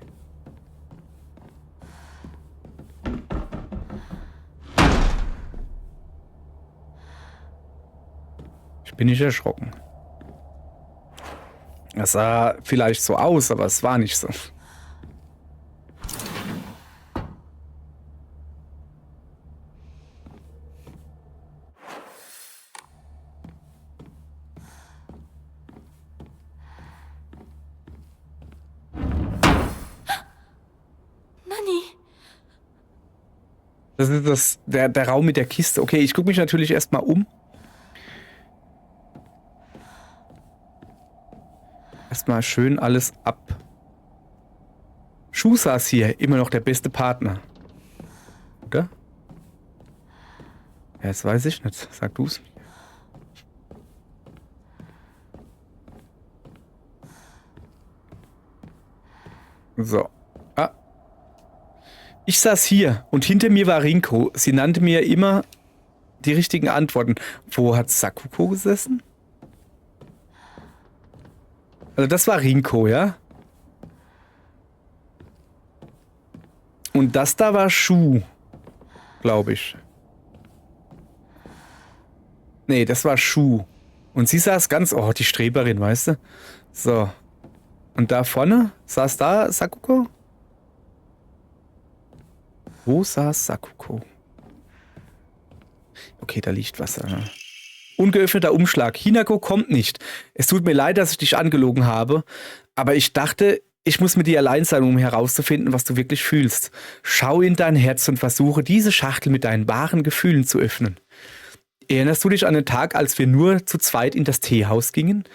Speaker 4: Ich bin nicht erschrocken. Das sah vielleicht so aus, aber es war nicht so.
Speaker 1: Nani?
Speaker 4: Das ist der Raum mit der Kiste. Okay, ich gucke mich natürlich erstmal um. Erstmal schön alles ab. Shu saß hier, immer noch der beste Partner. Oder? Ja, das weiß ich nicht. Sag du's. So. Ah. Ich saß hier und hinter mir war Rinko. Sie nannte mir immer die richtigen Antworten. Wo hat Sakuko gesessen? Also das war Rinko, ja? Und das da war Shu, glaube ich. Nee, das war Shu. Und sie saß ganz... Oh, die Streberin, weißt du? So. Und da vorne saß da Sakuko? Wo saß Sakuko? Okay, da liegt was. Ungeöffneter Umschlag. Hinako kommt nicht. Es tut mir leid, dass ich dich angelogen habe, aber ich dachte, ich muss mit dir allein sein, um herauszufinden, was du wirklich fühlst. Schau in dein Herz und versuche, diese Schachtel mit deinen wahren Gefühlen zu öffnen. Erinnerst du dich an den Tag, als wir nur zu zweit in das Teehaus gingen?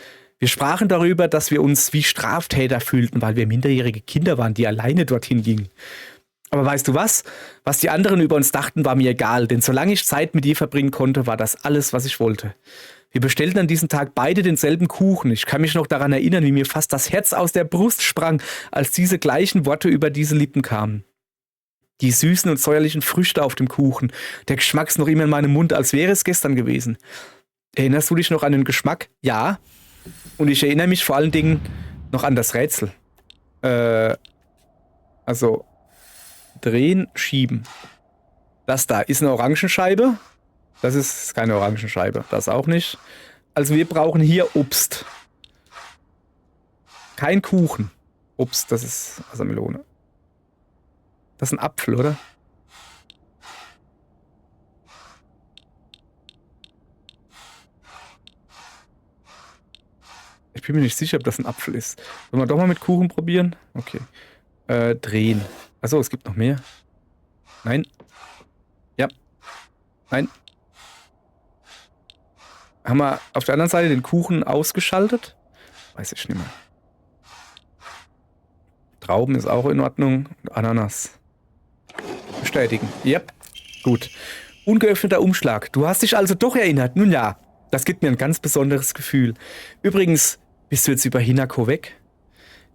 Speaker 4: Wir sprachen darüber, dass wir uns wie Straftäter fühlten, weil wir minderjährige Kinder waren, die alleine dorthin gingen. Aber weißt du was? Was die anderen über uns dachten, war mir egal, denn solange ich Zeit mit dir verbringen konnte, war das alles, was ich wollte. Wir bestellten an diesem Tag beide denselben Kuchen. Ich kann mich noch daran erinnern, wie mir fast das Herz aus der Brust sprang, als diese gleichen Worte über diese Lippen kamen. Die süßen und säuerlichen Früchte auf dem Kuchen. Der Geschmack ist noch immer in meinem Mund, als wäre es gestern gewesen. Erinnerst du dich noch an den Geschmack? Ja. Und ich erinnere mich vor allen Dingen noch an das Rätsel. Also... Drehen, schieben. Das da ist eine Orangenscheibe. Das ist keine Orangenscheibe. Das auch nicht. Also wir brauchen hier Obst. Kein Kuchen. Obst, das ist Wassermelone. Das ist ein Apfel, oder? Ich bin mir nicht sicher, ob das ein Apfel ist. Sollen wir doch mal mit Kuchen probieren? Okay. Drehen. Achso, es gibt noch mehr. Nein. Ja. Nein. Haben wir auf der anderen Seite den Kuchen ausgeschaltet? Weiß ich nicht mehr. Trauben ist auch in Ordnung. Ananas. Bestätigen. Yep. Gut. Ungeöffneter Umschlag. Du hast dich also doch erinnert. Nun ja, das gibt mir ein ganz besonderes Gefühl. Übrigens, bist du jetzt über Hinako weg?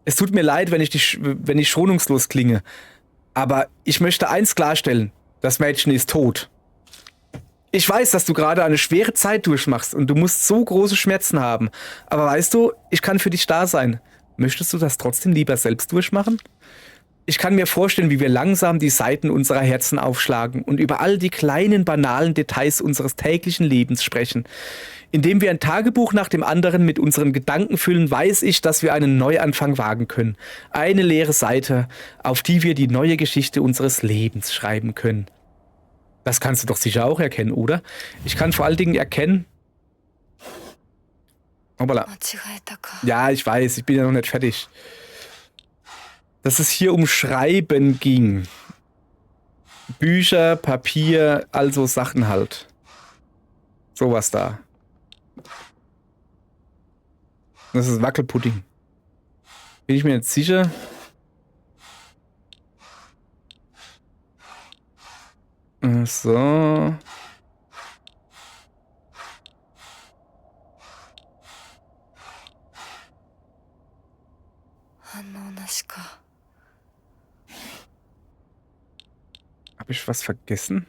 Speaker 4: Es tut mir leid, wenn ich schonungslos klinge. Aber ich möchte eins klarstellen. Das Mädchen ist tot. Ich weiß, dass du gerade eine schwere Zeit durchmachst und du musst so große Schmerzen haben. Aber weißt du, ich kann für dich da sein. Möchtest du das trotzdem lieber selbst durchmachen? Ich kann mir vorstellen, wie wir langsam die Seiten unserer Herzen aufschlagen und über all die kleinen, banalen Details unseres täglichen Lebens sprechen. Indem wir ein Tagebuch nach dem anderen mit unseren Gedanken füllen, weiß ich, dass wir einen Neuanfang wagen können. Eine leere Seite, auf die wir die neue Geschichte unseres Lebens schreiben können. Das kannst du doch sicher auch erkennen, oder? Ich kann vor allen Dingen erkennen... Hoppala. Ja, ich weiß, ich bin ja noch nicht fertig. Dass es hier um Schreiben ging. Bücher, Papier, also Sachen halt. Sowas da. Das ist Wackelpudding. Bin ich mir jetzt sicher, So. Habe ich was vergessen?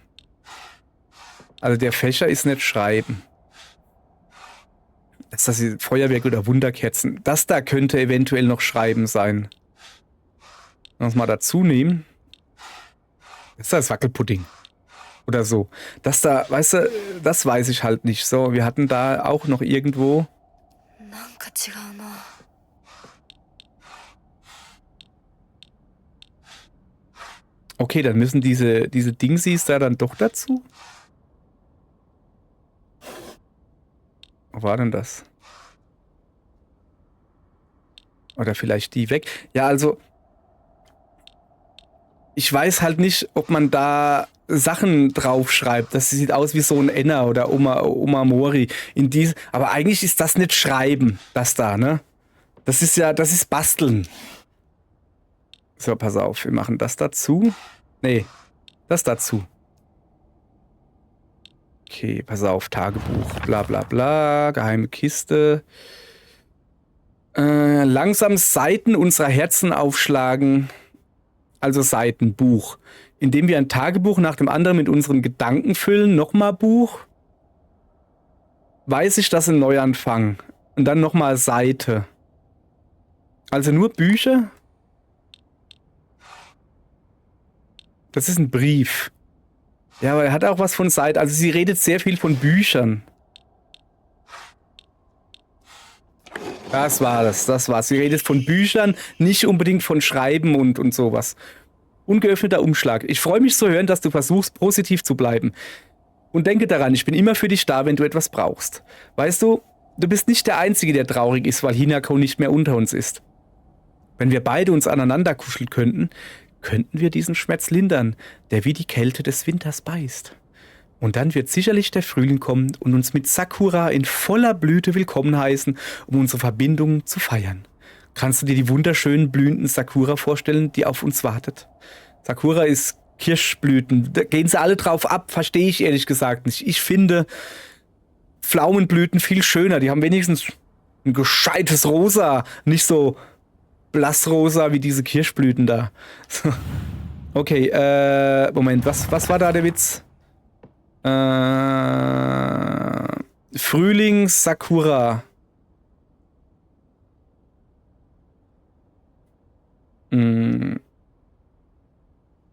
Speaker 4: Also der Fächer ist nicht schreiben. Ist das die Feuerwerk oder Wunderkerzen? Das da könnte eventuell noch schreiben sein. Lass mal dazu nehmen. Das ist das Wackelpudding. Oder so. Das da, weißt du, das weiß ich halt nicht. So, wir hatten da auch noch irgendwo. Okay, dann müssen diese Dingsies da dann doch dazu? Wo war denn das? Oder vielleicht die weg? Ja, also ich weiß halt nicht, ob man da Sachen draufschreibt. Das sieht aus wie so ein Enna oder Oma Mori. Aber eigentlich ist das nicht Schreiben, das da, ne? Das ist Basteln. So, pass auf, wir machen das dazu. Nee, das dazu. Okay, pass auf, Tagebuch, bla bla bla, geheime Kiste. Langsam Seiten unserer Herzen aufschlagen. Also Seitenbuch. Indem wir ein Tagebuch nach dem anderen mit unseren Gedanken füllen. Nochmal Buch. Weiß ich, das ist ein Neuanfang. Und dann nochmal Seite. Also nur Bücher. Das ist ein Brief. Ja, aber er hat auch was von Seite. Also sie redet sehr viel von Büchern. Das war's. Sie redet von Büchern, nicht unbedingt von Schreiben und sowas. Ungeöffneter Umschlag. Ich freue mich zu hören, dass du versuchst, positiv zu bleiben. Und denke daran, ich bin immer für dich da, wenn du etwas brauchst. Weißt du, du bist nicht der Einzige, der traurig ist, weil Hinako nicht mehr unter uns ist. Wenn wir beide uns aneinander kuscheln könnten wir diesen Schmerz lindern, der wie die Kälte des Winters beißt. Und dann wird sicherlich der Frühling kommen und uns mit Sakura in voller Blüte willkommen heißen, um unsere Verbindung zu feiern. Kannst du dir die wunderschönen blühenden Sakura vorstellen, die auf uns wartet? Sakura ist Kirschblüten. Da gehen sie alle drauf ab, verstehe ich ehrlich gesagt nicht. Ich finde Pflaumenblüten viel schöner. Die haben wenigstens ein gescheites Rosa, nicht so blassrosa wie diese Kirschblüten da. Okay, Moment, was war da der Witz? Frühling, Sakura.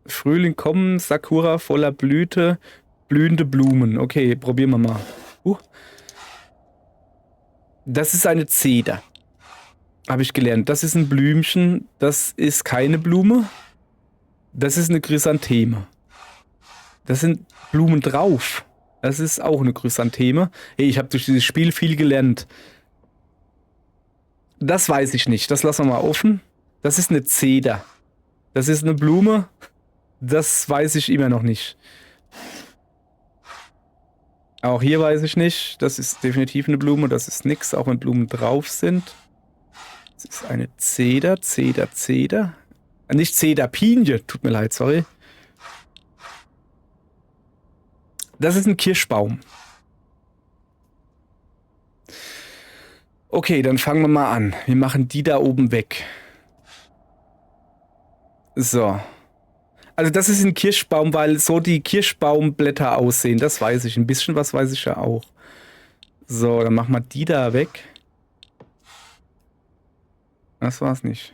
Speaker 4: Frühling kommen, Sakura voller Blüte, blühende Blumen. Okay, probieren wir mal. Das ist eine Zeder. Habe ich gelernt. Das ist ein Blümchen. Das ist keine Blume. Das ist eine Chrysantheme. Das sind Blumen drauf. Das ist auch eine Chrysantheme. Hey, ich habe durch dieses Spiel viel gelernt. Das weiß ich nicht. Das lassen wir mal offen. Das ist eine Zeder. Das ist eine Blume. Das weiß ich immer noch nicht. Auch hier weiß ich nicht. Das ist definitiv eine Blume. Das ist nix, auch wenn Blumen drauf sind. Das ist eine Zeder, Zeder. Nicht Zeder, Pinie. Tut mir leid, sorry. Das ist ein Kirschbaum. Okay, dann fangen wir mal an. Wir machen die da oben weg. So. Also das ist ein Kirschbaum, weil so die Kirschbaumblätter aussehen. Das weiß ich. Ein bisschen was weiß ich ja auch. So, dann machen wir die da weg. Das war's nicht.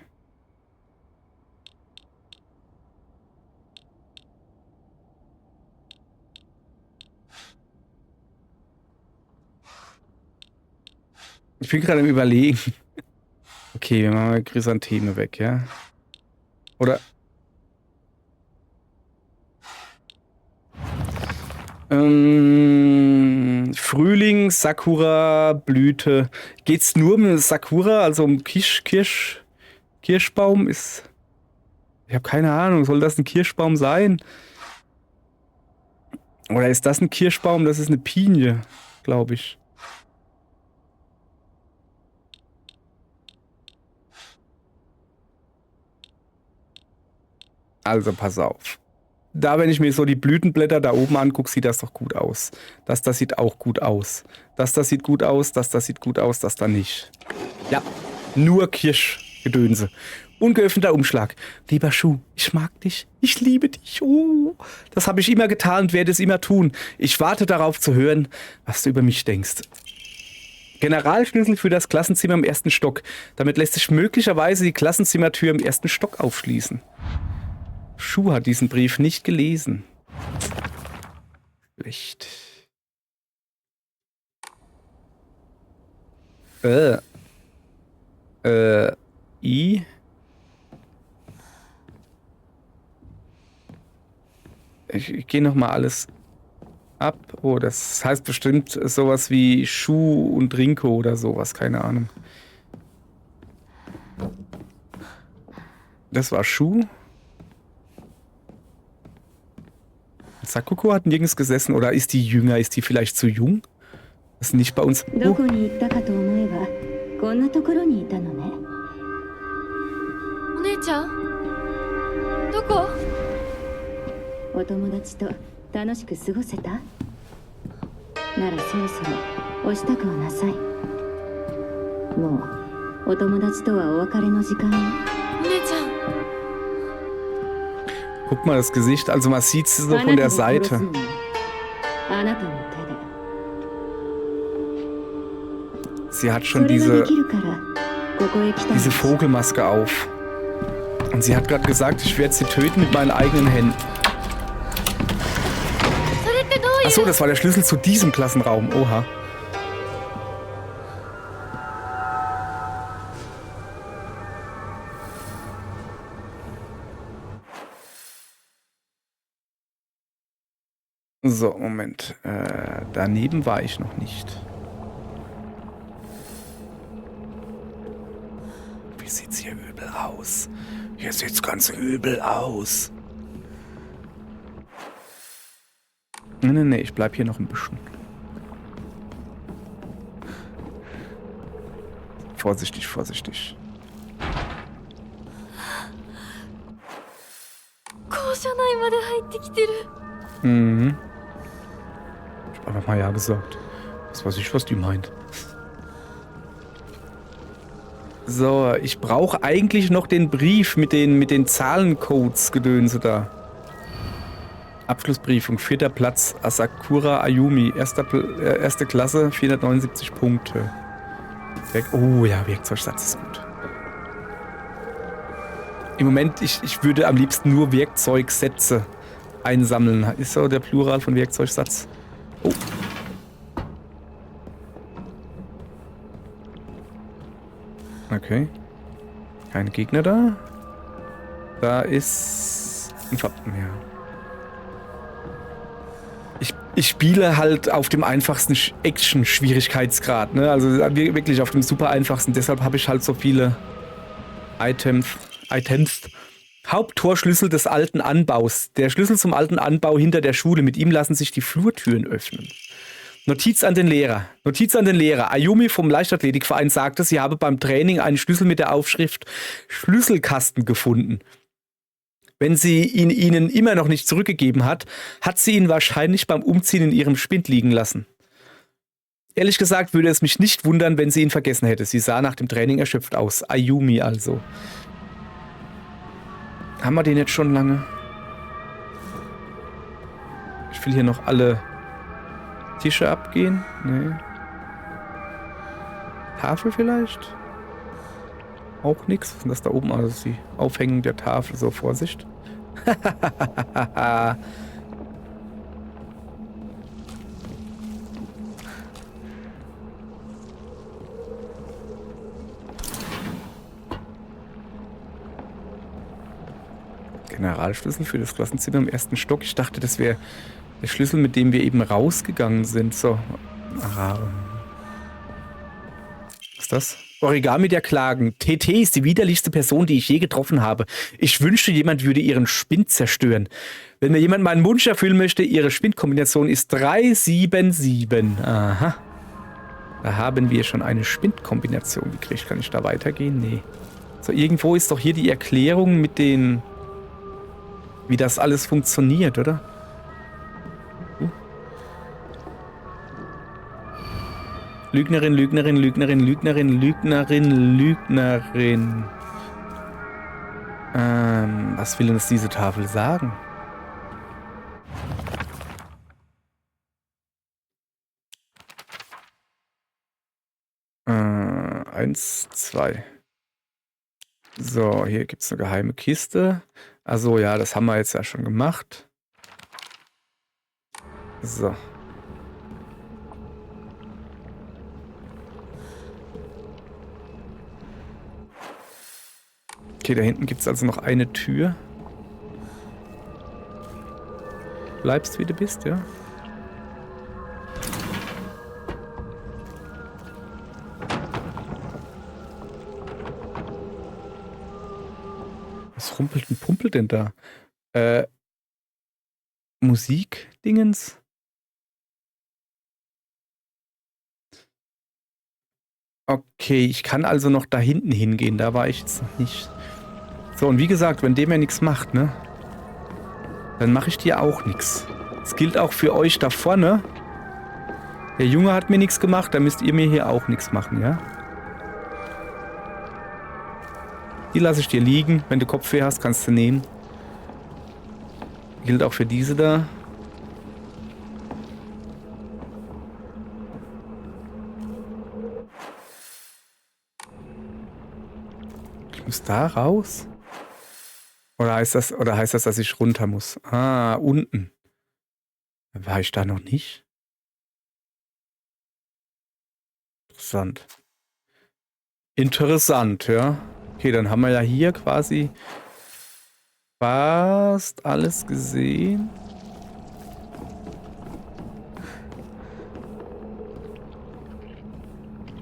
Speaker 4: Ich bin gerade am Überlegen. Okay, wir machen mal Chrysantheme weg, ja? Oder... Frühling, Sakura, Blüte. Geht's nur um Sakura, also um Kirschbaum? Ich habe keine Ahnung. Soll das ein Kirschbaum sein? Oder ist das ein Kirschbaum? Das ist eine Pinie, glaube ich. Also pass auf. Da, wenn ich mir so die Blütenblätter da oben angucke, sieht das doch gut aus. Das sieht auch gut aus. Das sieht gut aus, das sieht gut aus, das da nicht. Ja, nur Kirschgedönse. Ungeöffneter Umschlag. Lieber Schuh, ich mag dich. Ich liebe dich. Oh, das habe ich immer getan und werde es immer tun. Ich warte darauf zu hören, was du über mich denkst. Generalschlüssel für das Klassenzimmer im 1. Stock. Damit lässt sich möglicherweise die Klassenzimmertür im 1. Stock aufschließen. Schuh hat diesen Brief nicht gelesen. Schlecht. I. Ich gehe nochmal alles ab. Oh, das heißt bestimmt sowas wie Schuh und Rinko oder sowas, keine Ahnung. Das war Schuh. Sakuko hat nirgends gesessen, oder ist die jünger? Ist die vielleicht zu jung? Das ist nicht bei uns. Oh.
Speaker 5: どこに行ったかと思えばこんなところにいたのね。
Speaker 1: お姉ちゃんどこ？
Speaker 5: お友達と楽しく過ごせた？ならそろそろお支度をなさい。もうお友達とはお別れの時間よ。
Speaker 1: お姉ちゃん
Speaker 4: Guck mal das Gesicht, also man sieht es so von der Seite.
Speaker 5: あなたの手で。
Speaker 4: Sie hat
Speaker 5: そ
Speaker 4: schon
Speaker 5: れがで
Speaker 4: diese
Speaker 5: きるからここへ来たんです。
Speaker 4: Vogelmaske auf. Und sie hat gerade gesagt, ich werde sie töten mit meinen eigenen Händen.
Speaker 1: それってどういう
Speaker 4: Achso, das war der Schlüssel zu diesem Klassenraum. Oha. So, Moment. Daneben war ich noch nicht. Wie sieht's hier übel aus? Hier sieht's ganz übel aus. Nee, ich bleib hier noch ein bisschen. Vorsichtig, vorsichtig.
Speaker 1: 校舎内まで入ってきてる。
Speaker 4: Mhm. Ich hab einfach mal ja gesagt. Was weiß ich, was die meint. So, ich brauche eigentlich noch den Brief mit den Zahlencodes gedönse da. Abschlussbriefung, 4. Platz, Asakura Ayumi, erste Klasse, 479 Punkte. Oh ja, Werkzeugsatz ist gut. Im Moment, ich würde am liebsten nur Werkzeugsätze einsammeln. Ist so der Plural von Werkzeugsatz. Oh. Okay. Kein Gegner da. Da ist ein ja. Ich spiele halt auf dem einfachsten Action-Schwierigkeitsgrad, ne? Also wirklich auf dem super einfachsten. Deshalb habe ich halt so viele Items. Haupttorschlüssel des alten Anbaus. Der Schlüssel zum alten Anbau hinter der Schule. Mit ihm lassen sich die Flurtüren öffnen. Notiz an den Lehrer. Notiz an den Lehrer. Ayumi vom Leichtathletikverein sagte, sie habe beim Training einen Schlüssel mit der Aufschrift Schlüsselkasten gefunden. Wenn sie ihn ihnen immer noch nicht zurückgegeben hat, hat sie ihn wahrscheinlich beim Umziehen in ihrem Spind liegen lassen. Ehrlich gesagt würde es mich nicht wundern, wenn sie ihn vergessen hätte. Sie sah nach dem Training erschöpft aus. Ayumi also. Haben wir den jetzt schon lange? Ich will hier noch alle Tische abgehen. Nee. Tafel vielleicht? Auch nichts. Was ist denn das da oben? Also die Aufhängung der Tafel. So, Vorsicht. Generalschlüssel für das Klassenzimmer im 1. Stock. Ich dachte, das wäre der Schlüssel, mit dem wir eben rausgegangen sind. So. Aha. Was ist das? Origami der Klagen. TT ist die widerlichste Person, die ich je getroffen habe. Ich wünschte, jemand würde ihren Spind zerstören. Wenn mir jemand meinen Wunsch erfüllen möchte, ihre Spindkombination ist 377. Aha. Da haben wir schon eine Spindkombination gekriegt. Kann ich da weitergehen? Nee. So, irgendwo ist doch hier die Erklärung mit den wie das alles funktioniert, oder? Lügnerin, Lügnerin, Lügnerin, Lügnerin, Lügnerin, Lügnerin. Was will uns diese Tafel sagen? Eins, zwei. So, hier gibt es eine geheime Kiste. Also ja, das haben wir jetzt ja schon gemacht. So. Okay, da hinten gibt es also noch eine Tür. Bleibst, wie du bist, ja? Was rumpelt und pumpelt denn da? Musikdingens? Okay, ich kann also noch da hinten hingehen. Da war ich jetzt noch nicht. So, und wie gesagt, wenn der mir nichts macht, ne? Dann mache ich dir auch nichts. Das gilt auch für euch da vorne. Der Junge hat mir nichts gemacht, dann müsst ihr mir hier auch nichts machen, ja? Die lasse ich dir liegen. Wenn du Kopfweh hast, kannst du nehmen. Gilt auch für diese da. Ich muss da raus? Oder heißt das, dass ich runter muss? Ah, unten. War ich da noch nicht? Interessant. Interessant, ja. Okay, dann haben wir ja hier quasi fast alles gesehen.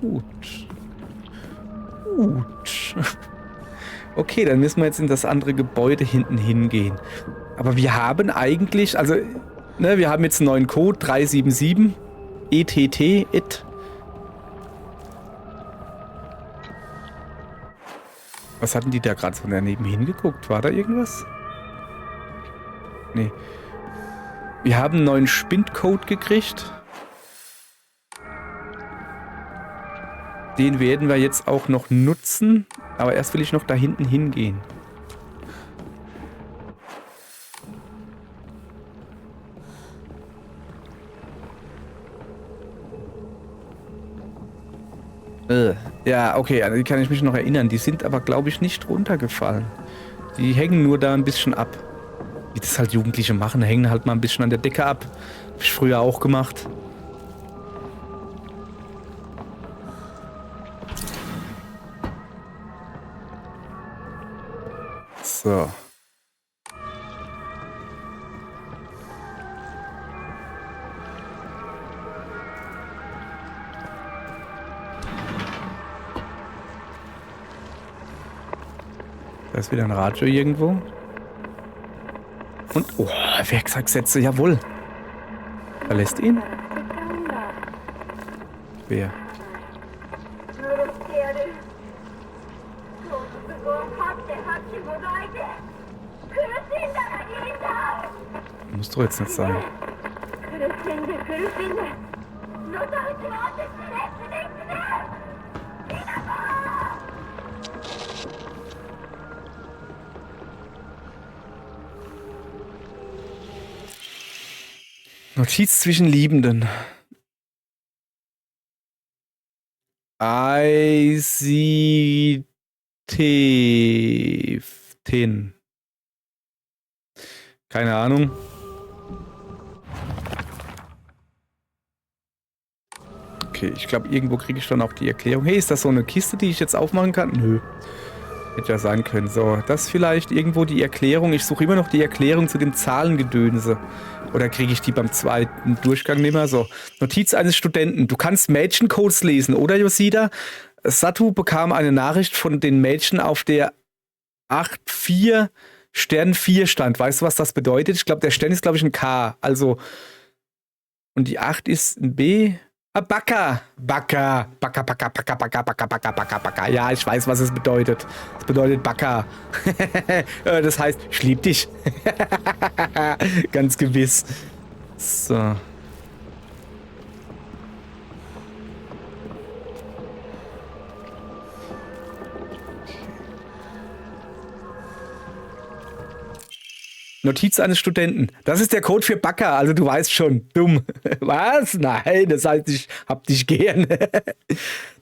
Speaker 4: Gut. Gut. Okay, dann müssen wir jetzt in das andere Gebäude hinten hingehen. Aber wir haben eigentlich, also, ne, wir haben jetzt einen neuen Code, 377, ETT, IT. Was hatten die da gerade so daneben hingeguckt? War da irgendwas? Nee. Wir haben einen neuen Spindcode gekriegt. Den werden wir jetzt auch noch nutzen. Aber erst will ich noch da hinten hingehen. Ja, okay, an die kann ich mich noch erinnern. Die sind aber, glaube ich, nicht runtergefallen. Die hängen nur da ein bisschen ab. Wie das halt Jugendliche machen, hängen halt mal ein bisschen an der Decke ab. Hab ich früher auch gemacht. So. Da ist wieder ein Radio irgendwo. Und, oh, Werkzeugsätze, jawohl. Verlässt ihn? Wer? Muss doch jetzt nicht sein. Notiz zwischen Liebenden. Eisiteften. Keine Ahnung. Okay, ich glaube, irgendwo kriege ich dann auch die Erklärung. Hey, ist das so eine Kiste, die ich jetzt aufmachen kann? Nö. Hätte ja sein können. So, das vielleicht irgendwo die Erklärung. Ich suche immer noch die Erklärung zu dem Zahlengedönse. Oder kriege ich die beim zweiten Durchgang nicht mehr? So, Notiz eines Studenten. Du kannst Mädchencodes lesen, oder Yosida? Satu bekam eine Nachricht von den Mädchen auf der 8-4 Stern 4 stand. Weißt du, was das bedeutet? Ich glaube, der Stern ist, glaube ich, ein K. Also, und die 8 ist ein B. Ah, Baka. Baka. Baka, Baka, Baka, Baka, Baka, Baka, Baka, Baka. Ja, ich weiß, was es bedeutet. Es bedeutet Baka. Das heißt, ich lieb dich. Ganz gewiss. So. Notiz eines Studenten. Das ist der Code für Baka, also du weißt schon. Dumm. Was? Nein, das heißt, ich hab dich gern.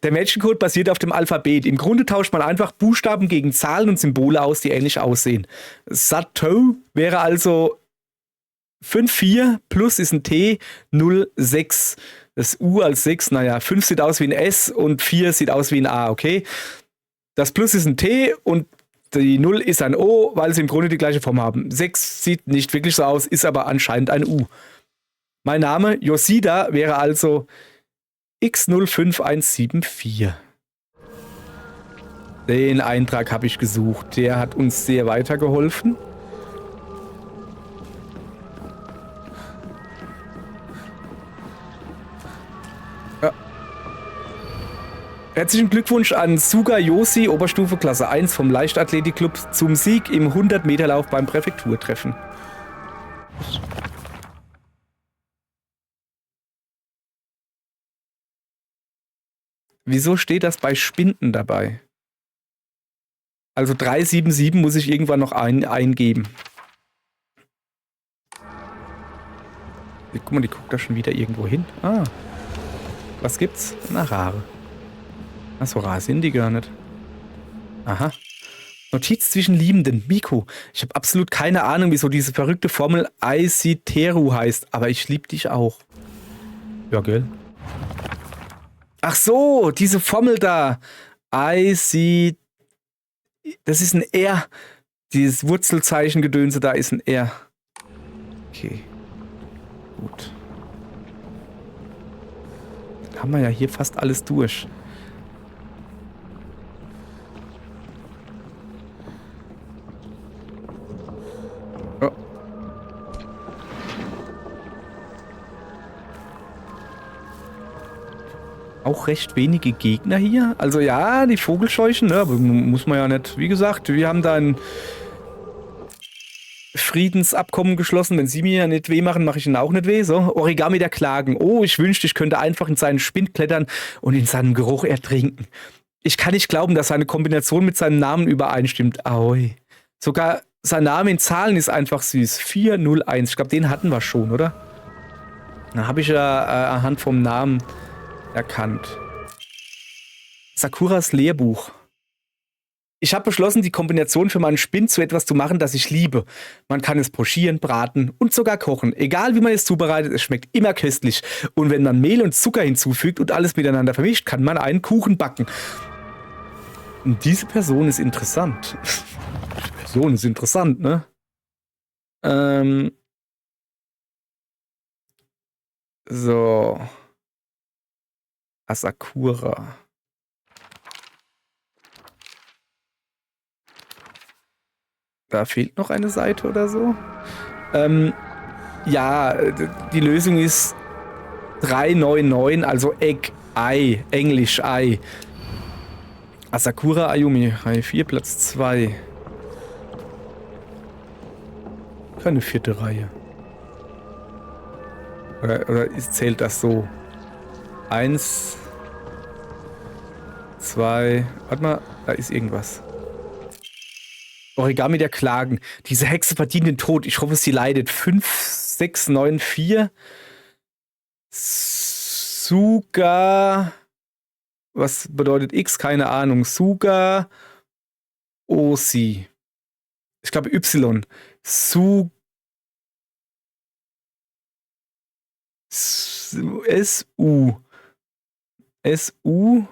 Speaker 4: Der Mädchencode basiert auf dem Alphabet. Im Grunde tauscht man einfach Buchstaben gegen Zahlen und Symbole aus, die ähnlich aussehen. Sato wäre also 5,4 plus ist ein T, 0,6. Das U als 6, naja, 5 sieht aus wie ein S und 4 sieht aus wie ein A, okay? Das Plus ist ein T und die 0 ist ein O, weil sie im Grunde die gleiche Form haben. 6 sieht nicht wirklich so aus, ist aber anscheinend ein U. Mein Name, Yoshida, wäre also X05174. Den Eintrag habe ich gesucht. Der hat uns sehr weitergeholfen. Herzlichen Glückwunsch an Suga Yoshi, Oberstufe Klasse 1 vom Leichtathletikclub zum Sieg im 100-Meter-Lauf beim Präfekturtreffen. Wieso steht das bei Spinden dabei? Also 377 muss ich irgendwann noch eingeben. Guck mal, die guckt da schon wieder irgendwo hin. Ah. Was gibt's? Na, Rare. Ach, so rar sind die gar nicht. Aha. Notiz zwischen Liebenden. Miko, ich habe absolut keine Ahnung, wieso diese verrückte Formel Aisiteru heißt, aber ich lieb dich auch. Ja, gell? Ach so, diese Formel da. Aisit. Das ist ein R. Dieses Wurzelzeichen-Gedönse da ist ein R. Okay. Gut. Dann haben wir ja hier fast alles durch. Auch recht wenige Gegner hier. Also ja, die Vogelscheuchen, ne, aber muss man ja nicht. Wie gesagt, wir haben da ein Friedensabkommen geschlossen. Wenn sie mir ja nicht weh machen, mache ich ihnen auch nicht weh. So, Origami der Klagen. Oh, ich wünschte, ich könnte einfach in seinen Spind klettern und in seinem Geruch ertrinken. Ich kann nicht glauben, dass seine Kombination mit seinem Namen übereinstimmt. Aui. Sogar sein Name in Zahlen ist einfach süß. 401. Ich glaube, den hatten wir schon, oder? Da habe ich ja anhand vom Namen erkannt. Sakuras Lehrbuch. Ich habe beschlossen, die Kombination für meinen Spind zu etwas zu machen, das ich liebe. Man kann es pochieren, braten und sogar kochen. Egal wie man es zubereitet, es schmeckt immer köstlich. Und wenn man Mehl und Zucker hinzufügt und alles miteinander vermischt, kann man einen Kuchen backen. Und diese Person ist interessant. Die Person ist interessant, ne? So. Asakura. Da fehlt noch eine Seite oder so. Ja, die Lösung ist 399, also Egg, Ei, Englisch, Ei. Asakura Ayumi, Reihe 4, Platz 2. Keine 4. Reihe. Oder zählt das so? 1, 2, warte mal, da ist irgendwas. Origami der Klagen. Diese Hexe verdient den Tod. Ich hoffe, sie leidet. 5, 6, 9, 4. Suga. Was bedeutet X? Keine Ahnung. Suga. Osi. Ich glaube Y. S-U. S-U-G-A-Y.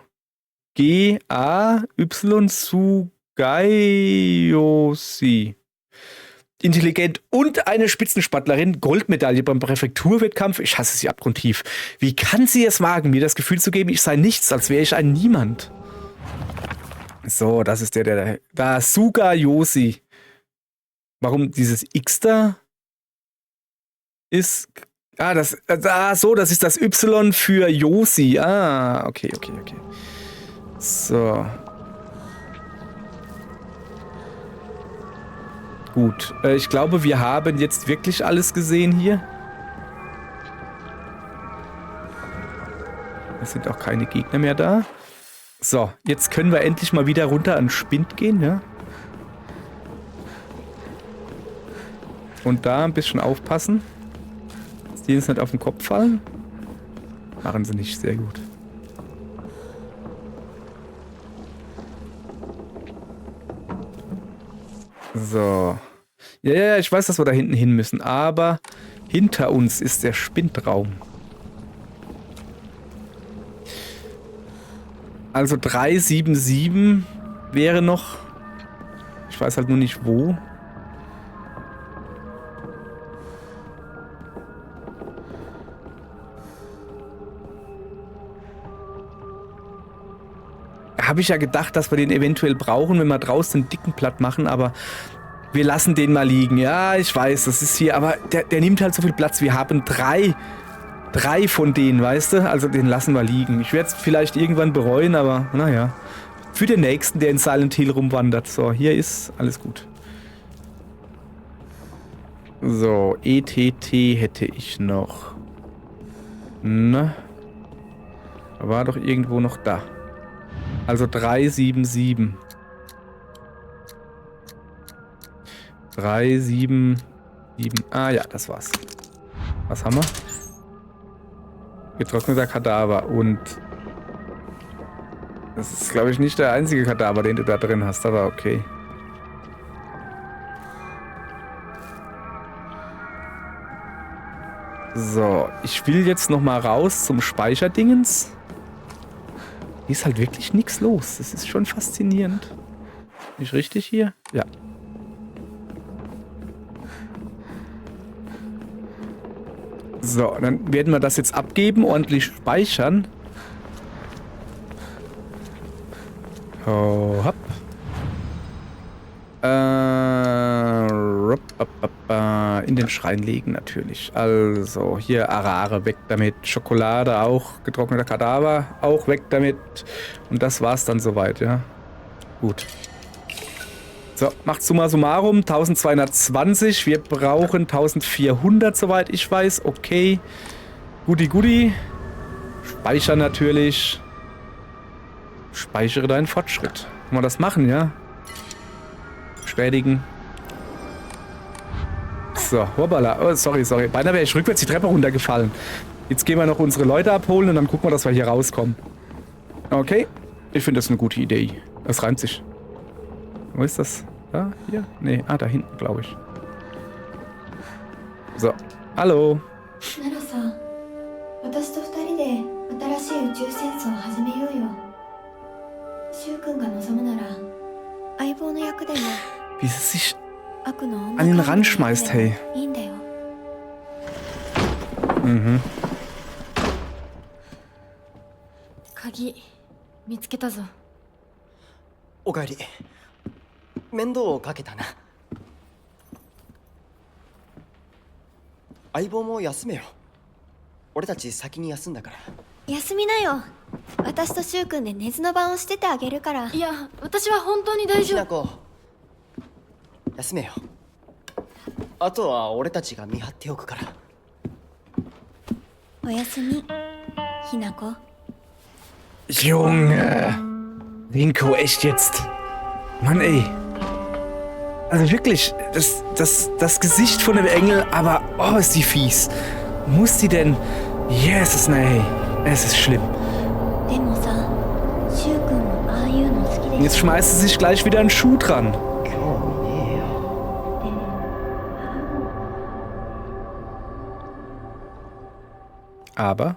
Speaker 4: Sugayoshi. Intelligent und eine Spitzensportlerin. Goldmedaille beim Präfekturwettkampf. Ich hasse sie abgrundtief. Wie kann sie es wagen, mir das Gefühl zu geben, ich sei nichts, als wäre ich ein Niemand? So, das ist der. Da, Sugayoshi. Warum dieses X da ist? Ah, das ist das Y für Josi. Ah, okay. So. Gut, ich glaube, wir haben jetzt wirklich alles gesehen hier. Es sind auch keine Gegner mehr da. So, jetzt können wir endlich mal wieder runter an Spind gehen, ja? Und da ein bisschen aufpassen. Dass die jetzt nicht auf den Kopf fallen. Machen sie nicht, sehr gut. So. Ja, ich weiß, dass wir da hinten hin müssen, aber hinter uns ist der Spindraum. Also 377 wäre noch. Ich weiß halt nur nicht wo. Habe ich ja gedacht, dass wir den eventuell brauchen, wenn wir draußen den dicken platt machen, aber wir lassen den mal liegen. Ja, ich weiß, das ist hier, aber der nimmt halt so viel Platz. Wir haben drei von denen, weißt du? Also den lassen wir liegen. Ich werde es vielleicht irgendwann bereuen, aber naja. Für den nächsten, der in Silent Hill rumwandert. So, hier ist alles gut. So, ETT hätte ich noch. Na? War doch irgendwo noch da. Also 377. 377. Ah ja, das war's. Was haben wir? Getrockneter Kadaver. Und das ist, glaube ich, nicht der einzige Kadaver, den du da drin hast, aber okay. So, ich will jetzt noch mal raus zum Speicherdingens. Hier ist halt wirklich nichts los. Das ist schon faszinierend. Nicht richtig hier? Ja. So, dann werden wir das jetzt abgeben, ordentlich speichern. Oh, hopp. In den Schrein legen natürlich. Also, hier Arare, weg damit. Schokolade auch. Getrockneter Kadaver, auch weg damit. Und das war's dann soweit, ja. Gut. So, macht summa summarum 1220. Wir brauchen 1400, soweit ich weiß. Okay. Guti. Speichern natürlich. Speichere deinen Fortschritt. Kann man das machen, ja? Bestätigen. So, hoppala. Oh, sorry. Beinahe wäre ich rückwärts die Treppe runtergefallen. Jetzt gehen wir noch unsere Leute abholen und dann gucken wir, dass wir hier rauskommen. Okay. Ich finde das eine gute Idee. Das reimt sich. Wo ist das? Da? Hier? Nee. Ah, da hinten, glaube ich. So. Hallo.
Speaker 3: ナロさん、私と二人で新しい宇宙戦争を始めようよ。シュウ君が望むなら相棒の役でも
Speaker 4: Wie sie sich
Speaker 3: 悪の
Speaker 4: an den Rand schmeißt, hey.
Speaker 3: いいんだよ。
Speaker 4: Mhm.
Speaker 1: 鍵見つけたぞ。
Speaker 2: おかえり。面倒をかけたな。相棒も休めよ。俺たち先に休んだから。
Speaker 3: 休みなよ。私とシュウ君で寝ずの番をしててあげるから。
Speaker 1: いや、私は本当に大
Speaker 2: ひ
Speaker 1: 丈夫。
Speaker 2: なこ、休めよ。あとは俺たちが見張っておくから。
Speaker 3: おやすみ、ひなこ。
Speaker 4: Junge. Rinko, echt jetzt. Mann, ey. Also wirklich, das Gesicht von dem Engel, aber oh, ist die fies. Muss die denn... Jesus, nee. Es ist schlimm.
Speaker 3: でもさ、シュウ君もああいうの好きでしょ。
Speaker 4: Jetzt schmeißt sie sich gleich wieder einen Schuh dran.
Speaker 2: 興味ねえよ。
Speaker 4: Aber...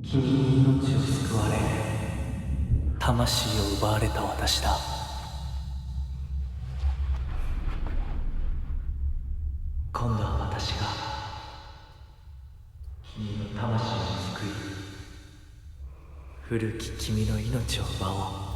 Speaker 6: Kimi 命を救われ、魂を奪われた私だ。今度は私が君の魂を救い、古き君の命を奪おう。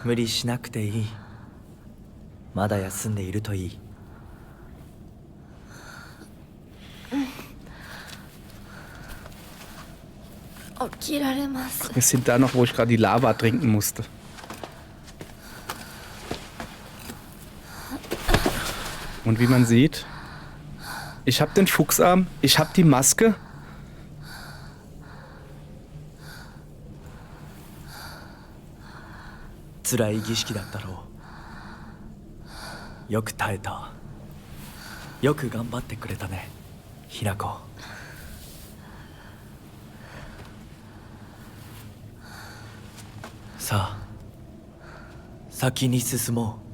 Speaker 6: 無理しなくていい。まだ休んでいるといい。
Speaker 1: 起きられます。
Speaker 4: Wir sind da noch, wo ich gerade die Lava trinken musste. Und wie man sieht, ich habe den Fuchsarm, ich habe die Maske.
Speaker 6: 辛い儀式だったろう。よく耐えた。よく頑張ってくれたね、ひなこ。さあ、先に進もう。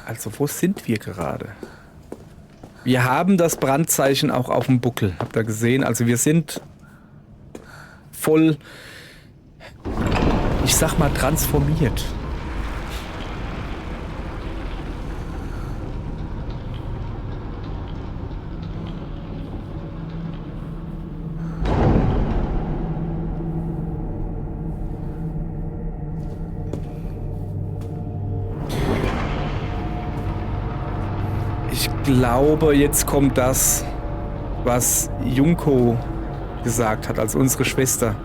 Speaker 4: Also, wo sind wir gerade? Wir haben das Brandzeichen auch auf dem Buckel. Habt ihr gesehen? Also, wir sind voll, ich sag mal, transformiert. Ich glaube, jetzt kommt das, was Junko gesagt hat, also unsere Schwester.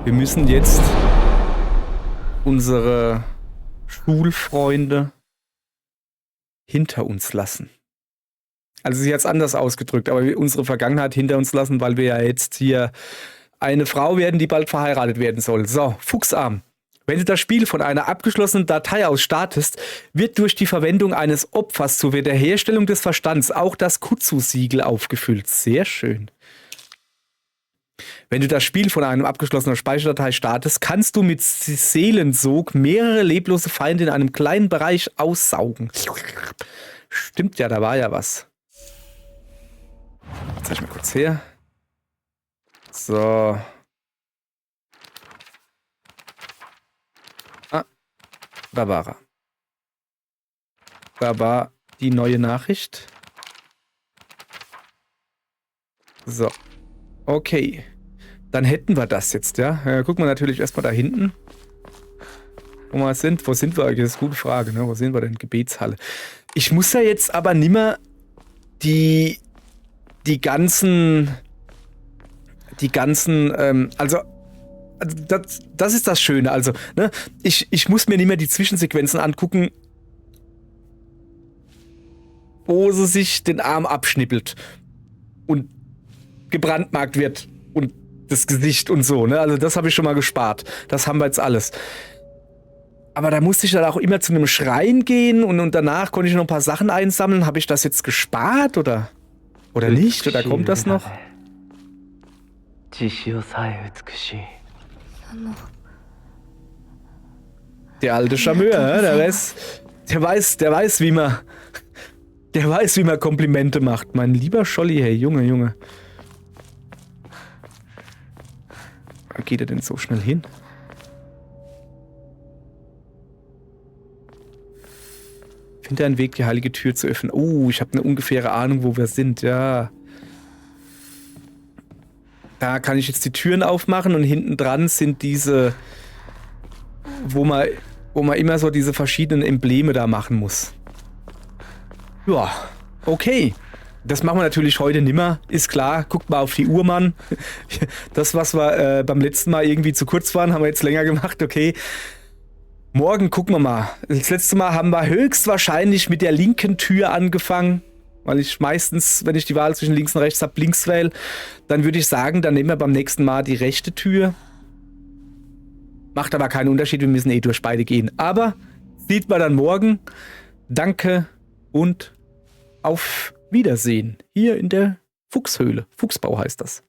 Speaker 4: Wir müssen jetzt unsere Schulfreunde hinter uns lassen. Also sie hat es anders ausgedrückt, aber unsere Vergangenheit hinter uns lassen, weil wir ja jetzt hier eine Frau werden, die bald verheiratet werden soll. So, Fuchsarm. Wenn du das Spiel von einer abgeschlossenen Datei aus startest, wird durch die Verwendung eines Opfers zur Wiederherstellung des Verstands auch das Kutsu-Siegel aufgefüllt. Sehr schön. Wenn du das Spiel von einem abgeschlossenen Speicherdatei startest, kannst du mit Seelensog mehrere leblose Feinde in einem kleinen Bereich aussaugen. Stimmt ja, da war ja was. Zeig ich mal kurz her. So. Da war er. Da war die neue Nachricht. So. Okay. Dann hätten wir das jetzt, ja. Gucken wir natürlich erstmal da hinten. Wo wir sind. Wo sind wir eigentlich? Das ist eine gute Frage, ne? Wo sind wir denn? Gebetshalle. Ich muss ja jetzt aber nimmer die ganzen, also das ist das Schöne. Also, ne, ich muss mir nicht mehr die Zwischensequenzen angucken, wo sie sich den Arm abschnippelt und gebrandmarkt wird und das Gesicht und so. Ne? Also das habe ich schon mal gespart. Das haben wir jetzt alles. Aber da musste ich dann auch immer zu einem Schrein gehen und danach konnte ich noch ein paar Sachen einsammeln. Habe ich das jetzt gespart oder nicht? Oder kommt das noch? Der alte Charmeur, der weiß, wie man Komplimente macht. Mein lieber Scholli, hey, Junge. Wo geht er denn so schnell hin? Finde einen Weg, die heilige Tür zu öffnen. Oh, ich habe eine ungefähre Ahnung, wo wir sind, ja. Da kann ich jetzt die Türen aufmachen und hinten dran sind diese, wo man immer so diese verschiedenen Embleme da machen muss. Ja, okay. Das machen wir natürlich heute nimmer, ist klar. Guckt mal auf die Uhr, Mann. Das, was wir beim letzten Mal irgendwie zu kurz waren, haben wir jetzt länger gemacht, okay. Morgen gucken wir mal. Das letzte Mal haben wir höchstwahrscheinlich mit der linken Tür angefangen, weil ich meistens, wenn ich die Wahl zwischen links und rechts habe, links wähle. Dann würde ich sagen, dann nehmen wir beim nächsten Mal die rechte Tür. Macht aber keinen Unterschied, wir müssen eh durch beide gehen. Aber sieht man dann morgen. Danke und auf Wiedersehen. Hier in der Fuchshöhle. Fuchsbau heißt das.